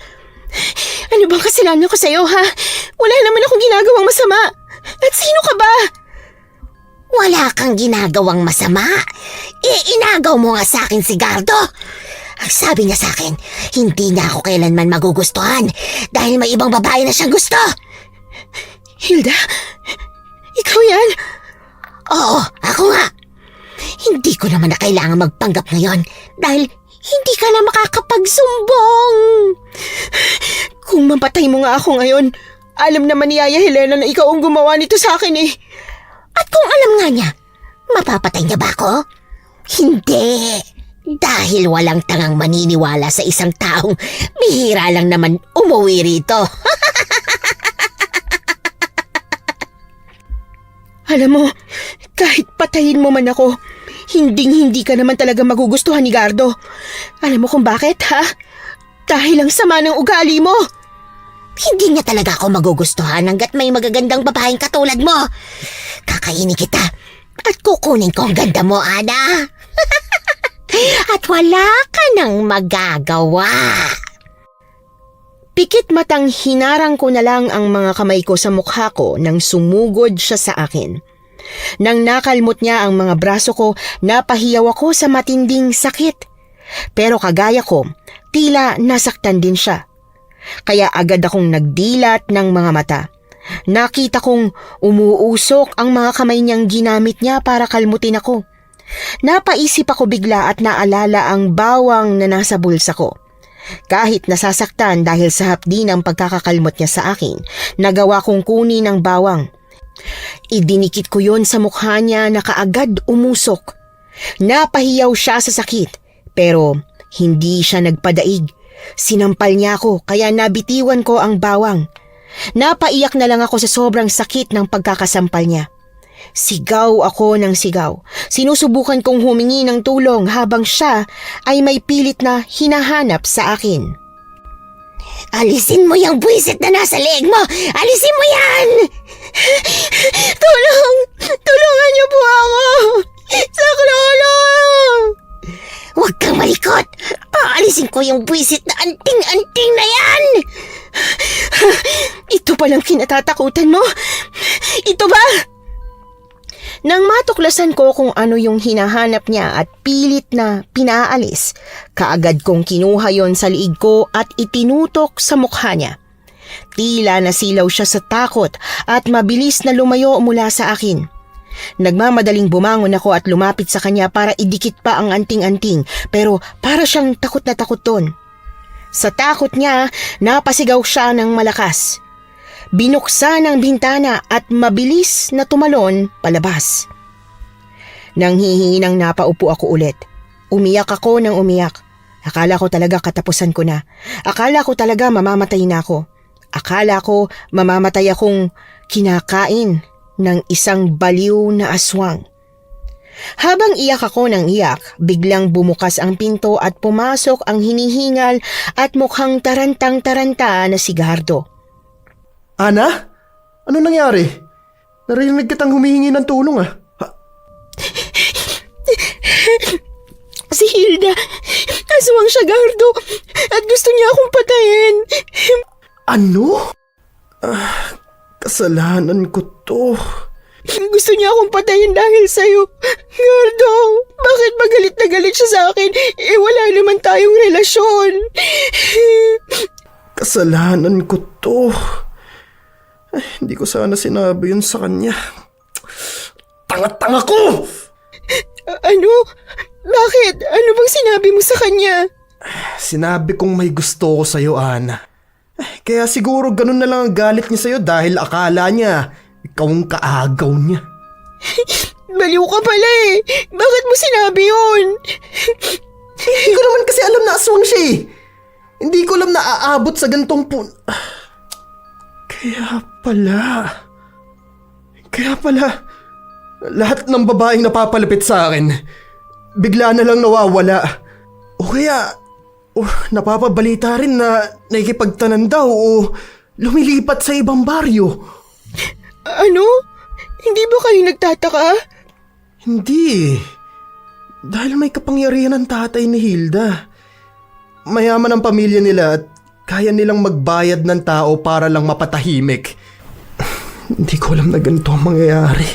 Ano bang kasalanan ko sa'yo, ha? Wala naman akong ginagawang masama. At sino ka ba? Wala kang ginagawang masama. Inagaw mo nga sa akin si Gardo. Ang sabi niya sa akin, hindi niya ako kailanman magugustuhan dahil may ibang babae na siyang gusto. Hilda? Ikaw yan? Oo, ako nga. Hindi ko naman na kailangan magpanggap ngayon dahil hindi ka na makakapagsumbong. Kung mapatay mo nga ako ngayon, alam naman ni Yaya Helena na ikaw ang gumawa nito sa akin eh. At kung alam nga niya, mapapatay niya ba ako? Hindi. Dahil walang tangang maniniwala sa isang taong bihira lang naman umuwi rito. Alam mo, kahit patayin mo man ako, hindi ka naman talaga magugustuhan ni Gardo. Alam mo kung bakit, ha? Dahil ang sama ng ugali mo. Hindi niya talaga ako magugustuhan hanggat may magagandang babaeng katulad mo. Kakainin kita at kukunin ko ang ganda mo, Ana. At wala ka nang magagawa. Pikit matang hinarang ko na lang ang mga kamay ko sa mukha ko nang sumugod siya sa akin. Nang nakalmot niya ang mga braso ko, napahiyaw ako sa matinding sakit. Pero kagaya ko, tila nasaktan din siya. Kaya agad akong nagdilat ng mga mata. Nakita kong umuusok ang mga kamay niyang ginamit niya para kalmutin ako. Napaisip ako bigla at naalala ang bawang na nasa bulsa ko. Kahit nasasaktan dahil sa hapdi ng pagkakakalmot niya sa akin, nagawa kong kunin ang bawang. Idinikit ko yon sa mukha niya na kaagad umusok. Napahiyaw siya sa sakit, pero hindi siya nagpadaig. Sinampal niya ako kaya nabitiwan ko ang bawang. Napaiyak na lang ako sa sobrang sakit ng pagkakasampal niya. Sigaw ako ng sigaw. Sinusubukan kong humingi ng tulong habang siya ay may pilit na hinahanap sa akin. Alisin mo yung buwisit na nasa leeg mo! Alisin mo yan! Tulong! Tulungan niyo po ako! Saklolo! Huwag kang malikot! Aalisin ko yung buwisit na anting-anting na yan! Ito palang kinatatakutan mo? Ito ba? Nang matuklasan ko kung ano yung hinahanap niya at pilit na pinaalis, kaagad kong kinuha yon sa liig ko at itinutok sa mukha niya. Tila nasilaw siya sa takot at mabilis na lumayo mula sa akin. Nagmamadaling bumangon ako at lumapit sa kanya para idikit pa ang anting-anting, pero para siyang takot na takot doon. Sa takot niya, napasigaw siya ng malakas. Binuksan ang bintana at mabilis na tumalon palabas. Nang hihinang napaupo ako ulit. Umiyak ako ng umiyak. Akala ko talaga katapusan ko na. Akala ko talaga mamamatay na ako. Akala ko mamamatay akong kinakain ng isang baliw na aswang. Habang iyak ako ng iyak, biglang bumukas ang pinto at pumasok ang hinihingal at mukhang tarantang-taranta na si Gardo. Ana? Ano nangyari? Narinig kitang humihingi ng tulong ah. Si Hilda, aswang siya, Gardo, at gusto niya akong patayin. Ano? Kasalanan ko to. Gusto niya akong patayin dahil sa'yo. Gardo, bakit ba galit na galit siya sa akin? Wala naman tayong relasyon. Kasalanan ko to. Ay, hindi ko sana sinabi yun sa kanya. Tanga-tanga ko! Ano? Bakit? Ano bang sinabi mo sa kanya? Sinabi kong may gusto ko sa'yo, Ana. Kaya siguro ganun na lang ang galit niya sa'yo dahil akala niya ikaw ang kaagaw niya. Baliw ka pala eh. Bakit mo sinabi yun? Hindi ko naman kasi alam na aswang siya eh. Hindi ko alam na aabot sa gantong Kaya pala, lahat ng babaeng napapalapit sa akin, bigla na lang nawawala. O kaya, O napapabalita rin na nakikipagtanan daw o lumilipat sa ibang baryo. Ano? Hindi ba kayo nagtataka? Hindi. Dahil may kapangyarihan ang tatay ni Hilda. Mayaman ang pamilya nila at kaya nilang magbayad ng tao para lang mapatahimik. Hindi ko alam na ganito ang mangyayari.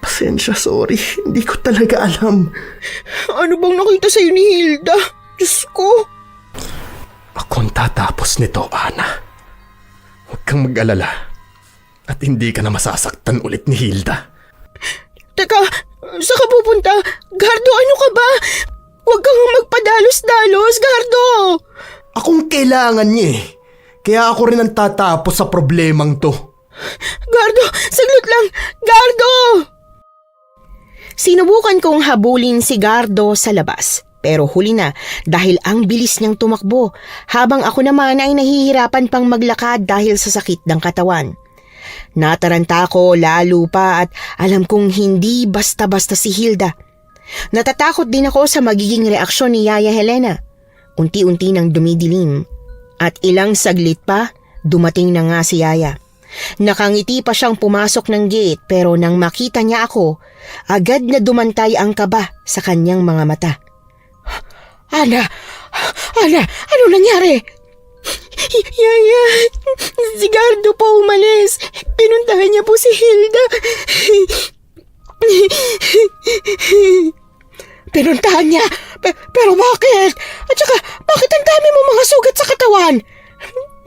Pasensya, sorry. Hindi ko talaga alam. Ano bang nakita sa'yo ni Hilda? Diyos ko. Ako ang tatapos nito, Ana. Huwag kang mag-alala. At hindi ka na masasaktan ulit ni Hilda. Teka, saan ka pupunta? Gardo, ano ka ba? Huwag kang magpadalos-dalos, Gardo! Akong kailangan niya eh. Kaya ako rin ang tatapos sa problemang to. Gardo, saglit lang! Gardo! Sinubukan kong habulin si Gardo sa labas. Pero huli na dahil ang bilis niyang tumakbo habang ako naman ay nahihirapan pang maglakad dahil sa sakit ng katawan. Nataranta ko lalo pa at alam kong hindi basta-basta si Hilda. Natatakot din ako sa magiging reaksyon ni Yaya Helena. Unti-unti nang dumidilim at ilang saglit pa dumating na nga si Yaya. Nakangiti pa siyang pumasok ng gate pero nang makita niya ako, agad na dumantay ang kaba sa kanyang mga mata. Ana, ano nangyari? Yaya, si Gardo po umalis. Pinuntahan niya po si Hilda. Pinuntahan niya? Pero bakit? At saka, bakit ang dami mo mga sugat sa katawan?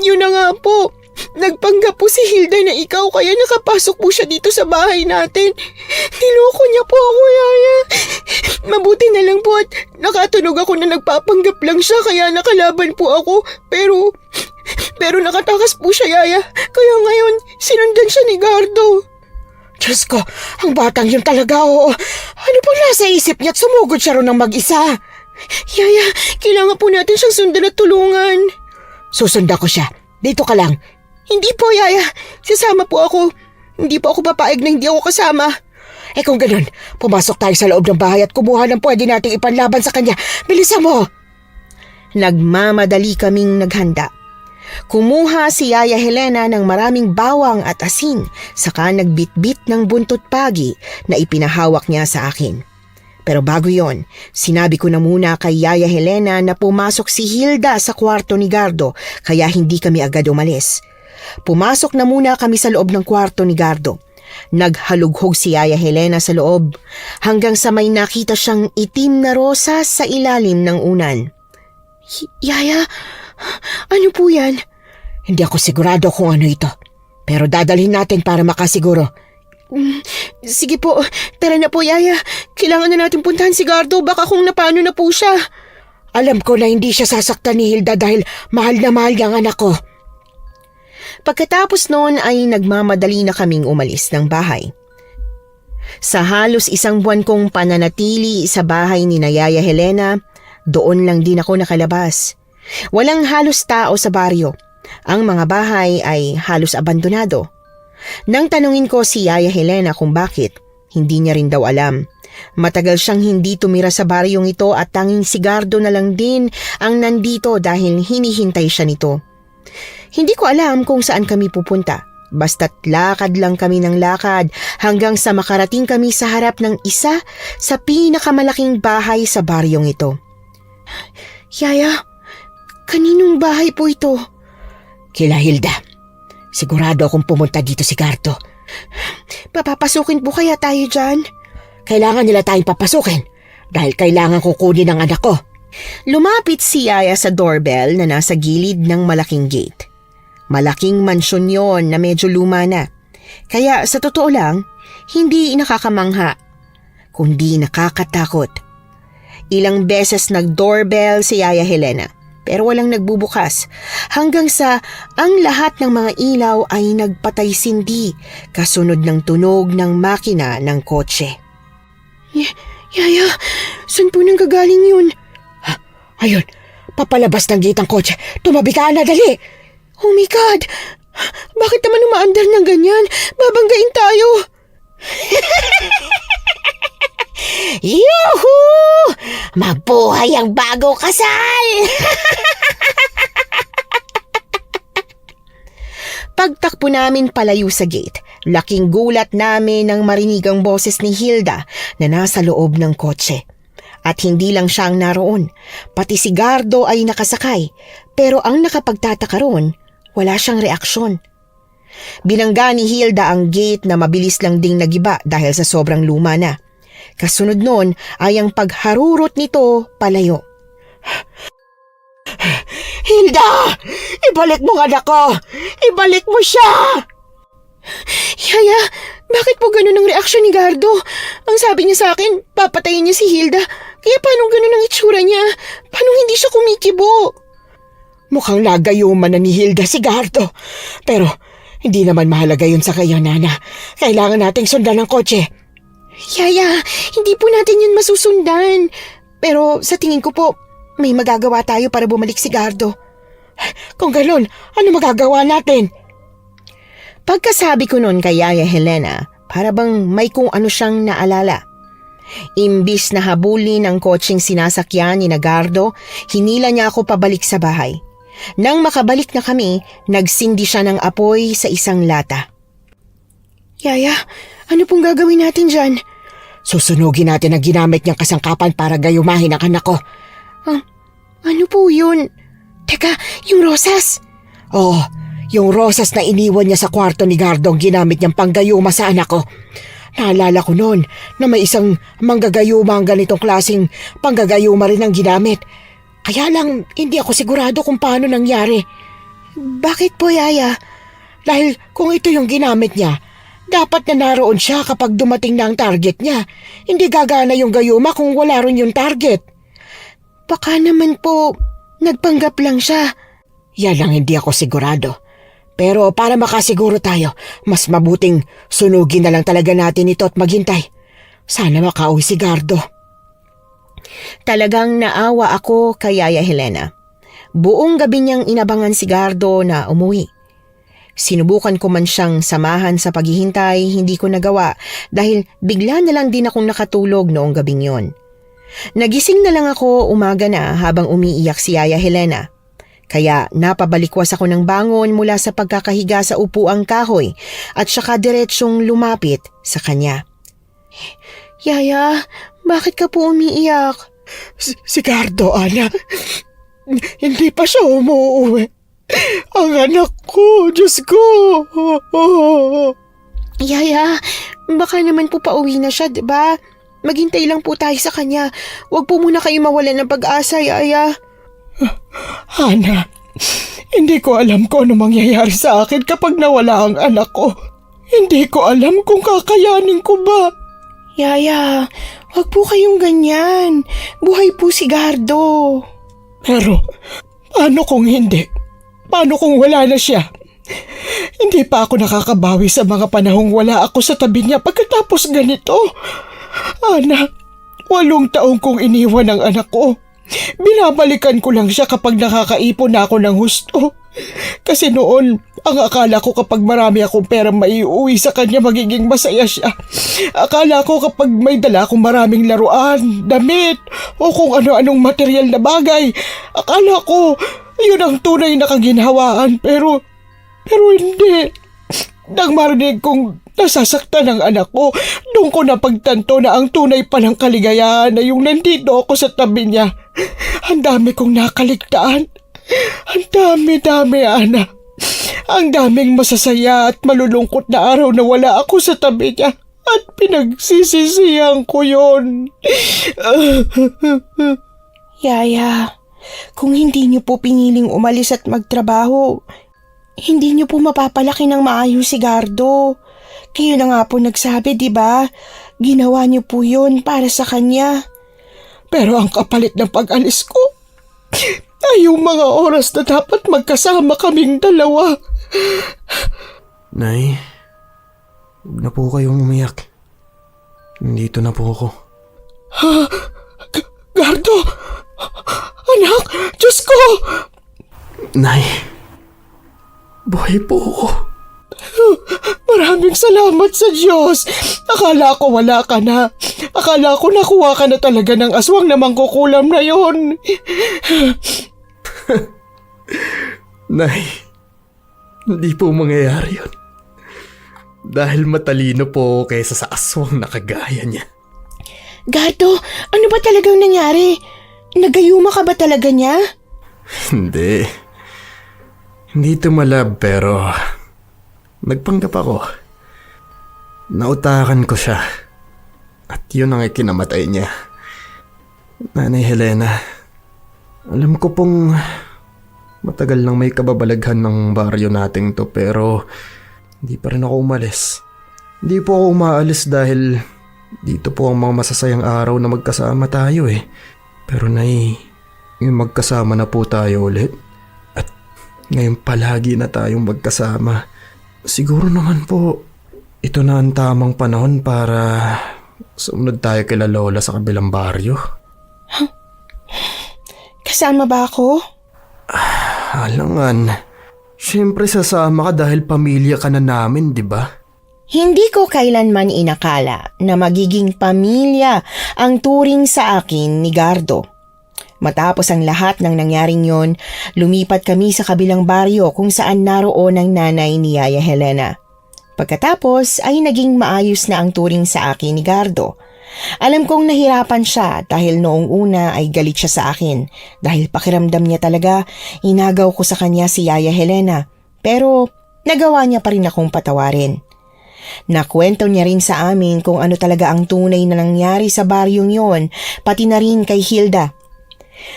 Yun na nga po. Nagpanggap po si Hilda na ikaw kaya nakapasok po siya dito sa bahay natin. Niloko niya po ako, Yaya. Mabuti na lang po at nakatunog ako na nagpapanggap lang siya kaya nakalaban po ako. Pero nakatakas po siya, Yaya. Kaya ngayon, sinundan siya ni Gardo. Diyos ko, ang batang yun talaga, oo. Ano pang nasa isip niya at sumugod siya ron ng mag-isa? Yaya, kailangan po natin siyang sundan at tulungan. Susunda ko siya. Dito ka lang. Hindi po, Yaya. Sasama po ako. Hindi po ako papayag na hindi ako kasama. Eh kung ganun, pumasok tayo sa loob ng bahay at kumuha ng pwede nating ipanlaban sa kanya. Bilisan mo! Nagmamadali kaming naghanda. Kumuha si Yaya Helena ng maraming bawang at asin, saka nagbitbit ng buntot pagi na ipinahawak niya sa akin. Pero bago yon, sinabi ko na muna kay Yaya Helena na pumasok si Hilda sa kwarto ni Gardo kaya hindi kami agad umalis. Pumasok na muna kami sa loob ng kwarto ni Gardo. Naghalughog si Yaya Helena sa loob hanggang sa may nakita siyang itim na rosas sa ilalim ng unan. Yaya, ano po yan? Hindi ako sigurado kung ano ito. Pero dadalhin natin para makasiguro. Sige po, tara na po, Yaya. Kailangan na natin puntahan si Gardo, baka kung napano na po siya. Alam ko na hindi siya sasaktan ni Hilda dahil mahal na mahal niya ang anak ko. Pagkatapos noon ay nagmamadali na kaming umalis ng bahay. Sa halos 1 buwan kong pananatili sa bahay ni Yaya Helena, doon lang din ako nakalabas. Walang halos tao sa baryo. Ang mga bahay ay halos abandonado. Nang tanungin ko si Yaya Helena kung bakit, hindi niya rin daw alam. Matagal siyang hindi tumira sa baryong ito at tanging si Gardo na lang din ang nandito dahil hinihintay siya nito. Hindi ko alam kung saan kami pupunta. Basta't lakad lang kami ng lakad hanggang sa makarating kami sa harap ng isa sa pinakamalaking bahay sa baryong ito. Yaya, kaninong bahay po ito? Kila Hilda. Sigurado akong pumunta dito si Gardo. Papapasukin po kaya tayo dyan? Kailangan nila tayong papasukin dahil kailangan kukunin ang anak ko. Lumapit si Yaya sa doorbell na nasa gilid ng malaking gate. Malaking mansyon yon na medyo luma na. Kaya sa totoo lang, hindi nakakamangha, kundi nakakatakot. Ilang beses nag-doorbell si Yaya Helena pero walang nagbubukas hanggang sa ang lahat ng mga ilaw ay nagpatay-sindi kasunod ng tunog ng makina ng kotse. Yaya, saan po nang gagaling yun? Ayun, papalabas ng gate ang kotse. Tumabi ka na, dali! Oh my God! Bakit naman umaandar ng ganyan? Babanggain tayo! Yuhu! Mabuhay ang bagong kasal! Pagtakbo namin palayo sa gate, laking gulat namin nang marinig ang boses ni Hilda na nasa loob ng kotse. At hindi lang siya ang naroon, pati si Gardo ay nakasakay, pero ang nakapagtataka roon, wala siyang reaksyon. Binangga ni Hilda ang gate na mabilis lang ding nagiba dahil sa sobrang luma na. Kasunod nun ay ang pagharurot nito palayo. Hilda! Ibalik mo ang anak ko! Ibalik mo siya! Yaya, bakit po ganun ang reaksyon ni Gardo? Ang sabi niya sa akin, papatayin niya si Hilda. Kaya paano ganun ang itsura niya? Paano hindi siya kumikibo? Mukhang nagayuman na ni Hilda si Gardo. Pero hindi naman mahalaga yun sa kanya, Nana. Kailangan nating sundan ng kotse. Yaya, hindi po natin yun masusundan. Pero sa tingin ko po, may magagawa tayo para bumalik si Gardo. Kung ganun, ano magagawa natin? Pagkasabi ko nun kay Yaya Helena, para bang may kung ano siyang naalala. Imbis na habulin ang kotseng sinasakyan ni Gardo, hinila niya ako pabalik sa bahay. Nang makabalik na kami, nagsindi siya ng apoy sa isang lata. Yaya, ano pong gagawin natin dyan? Susunugin natin ang ginamit niyang kasangkapan para gayumahin ang anak ko. Ano po yun? Teka, yung rosas? Oo, yung rosas na iniwan niya sa kwarto ni Gardo ang ginamit niyang panggayuma sa anak ko. Naalala ko noon na may isang manggagayuma ang ganitong klaseng panggagayuma rin ang ginamit. Kaya lang hindi ako sigurado kung paano nangyari. Bakit po, Yaya? Dahil kung ito yung ginamit niya, dapat na naroon siya kapag dumating na ang target niya. Hindi gagana yung gayuma kung wala rin yung target. Baka naman po, nagpanggap lang siya. Yan lang hindi ako sigurado. Pero para makasiguro tayo, mas mabuting sunugin na lang talaga natin ito at maghintay. Sana makauwi si Gardo. Talagang naawa ako kay Yaya Helena. Buong gabi niyang inabangan si Gardo na umuwi. Sinubukan ko man siyang samahan sa paghihintay, hindi ko nagawa dahil bigla na lang din akong nakatulog noong gabing yon. Nagising na lang ako umaga na habang umiiyak si Yaya Helena. Kaya napabalikwas ako ng bangon mula sa pagkakahiga sa upuang kahoy at saka diretsyong lumapit sa kanya. Yaya, bakit ka po umiiyak? Si Gardo, Ana. Hindi pa siya umuwi. Ang anak ko, Diyos ko. Yaya, baka naman po pauwi na siya, diba? Maghintay lang po tayo sa kanya. Huwag po muna kayo mawalan ng pag-asa, Yaya. Ana, hindi ko alam kung ano mangyayari sa akin kapag nawala ang anak ko. Hindi ko alam kung kakayanin ko ba. Yaya, huwag po kayong ganyan. Buhay po si Gardo. Pero, paano kung hindi? Paano kung wala na siya? Hindi pa ako nakakabawi sa mga panahong wala ako sa tabi niya pagkatapos ganito. Ana, 8 taong kong iniwan ang anak ko. Binabalikan ko lang siya kapag nakakaipon na ako ng husto. Kasi noon, ang akala ko kapag marami akong pera maiuwi sa kanya magiging masaya siya. Akala ko kapag may dala akong maraming laruan, damit, o kung ano-anong material na bagay, akala ko yun ang tunay na kaginhawaan. Pero hindi. Nang marinig kong nasasaktan ang anak ko, doon ko napagtanto na ang tunay pa ng kaligayahan na yung nandito ako sa tabi niya. Ang dami kong nakaligtaan. Ang dami, Ana. Ang daming masasaya at malulungkot na araw na wala ako sa tabi niya. At pinagsisisihan ko yon. Yaya, kung hindi niyo po piniling umalis at magtrabaho, hindi niyo po mapapalaki ng maayos si Gardo. Kayo na nga po nagsabi, di ba? Ginawa niyo po yun para sa kanya. Pero ang kapalit ng pag-alis ko ay yung mga oras na dapat magkasama kaming dalawa. Nay, huwag na po kayong umiyak. Nandito na po ako. Gardo! Anak! Diyos ko! Nay, buhay po ako. Maraming salamat sa Diyos. Akala ko wala ka na. Akala ko nakuha ka na talaga ng aswang na mangkukulam na yon. Nay, hindi po mangyayari yun. Dahil matalino po ako kaysa sa aswang na kagaya niya. Gardo, ano ba talagang nangyari? Nagayuma ka ba talaga niya? Hindi. Hindi tumalab pero nagpanggap ako. Nautakan ko siya. At yun ang ikinamatay niya. Nanay Helena, alam ko pong matagal nang may kababalaghan ng baryo nating to pero hindi pa rin ako umalis. Hindi po ako umaalis dahil dito po ang mga masasayang araw na magkasama tayo eh. Pero nay, yung magkasama na po tayo ulit. At ngayon palagi na tayong magkasama. Siguro naman po, ito na ang tamang panahon para sumunod tayo kila Lola sa kabilang baryo. Kasama ba ako? Alangan, syempre sasama ka dahil pamilya ka na namin, di ba? Hindi ko kailanman inakala na magiging pamilya ang turing sa akin ni Gardo. Matapos ang lahat ng nangyaring yon, lumipat kami sa kabilang baryo kung saan naroon ang nanay ni Yaya Helena. Pagkatapos ay naging maayos na ang turing sa akin ni Gardo. Alam kong nahirapan siya dahil noong una ay galit siya sa akin dahil pakiramdam niya talaga inagaw ko sa kanya si Yaya Helena, pero nagawa niya pa rin akong patawarin. Nakwento niya rin sa amin kung ano talaga ang tunay na nangyari sa baryong yon, pati na rin kay Hilda.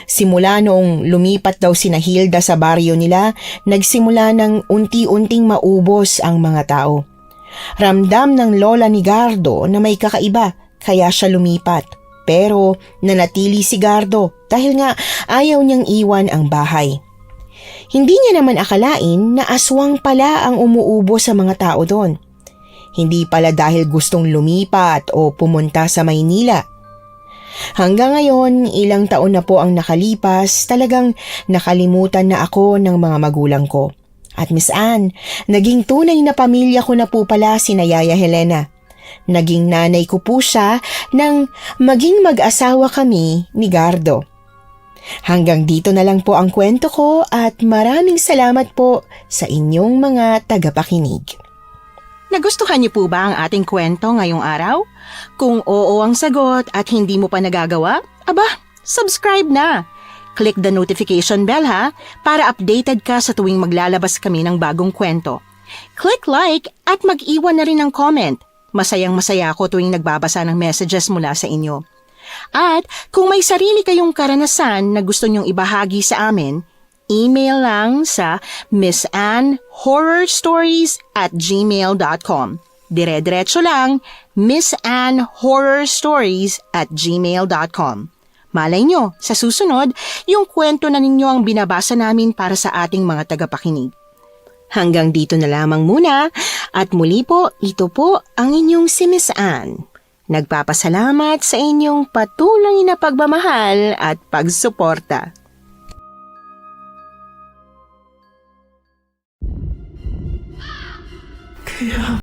Simula noong lumipat daw sina Hilda sa baryo nila, nagsimula ng unti-unting maubos ang mga tao. Ramdam ng lola ni Gardo na may kakaiba, kaya siya lumipat. Pero nanatili si Gardo dahil nga ayaw niyang iwan ang bahay. Hindi niya naman akalain na aswang pala ang umuubo sa mga tao doon. Hindi pala dahil gustong lumipat o pumunta sa Maynila. Hanggang ngayon, ilang taon na po ang nakalipas, talagang nakalimutan na ako ng mga magulang ko. At Miss Anne, naging tunay na pamilya ko na po pala si Yaya Helena. Naging nanay ko po siya nang maging mag-asawa kami ni Gardo. Hanggang dito na lang po ang kwento ko at maraming salamat po sa inyong mga tagapakinig. Nagustuhan niyo po ba ang ating kwento ngayong araw? Kung oo ang sagot at hindi mo pa nagagawa, aba, subscribe na! Click the notification bell ha, para updated ka sa tuwing maglalabas kami ng bagong kwento. Click like at mag-iwan na rin ng comment. Masayang-masaya ako tuwing nagbabasa ng messages mula sa inyo. At kung may sarili kayong karanasan na gusto nyong ibahagi sa amin, email lang sa missanhorrorstories@gmail.com. Dire-diretso lang, missanhorrorstories@gmail.com. Malay nyo, sa susunod, yung kwento na ninyo ang binabasa namin para sa ating mga tagapakinig. Hanggang dito na lamang muna at muli po, ito po ang inyong si Miss Anne. Nagpapasalamat sa inyong patuloy na pagmamahal at pagsuporta.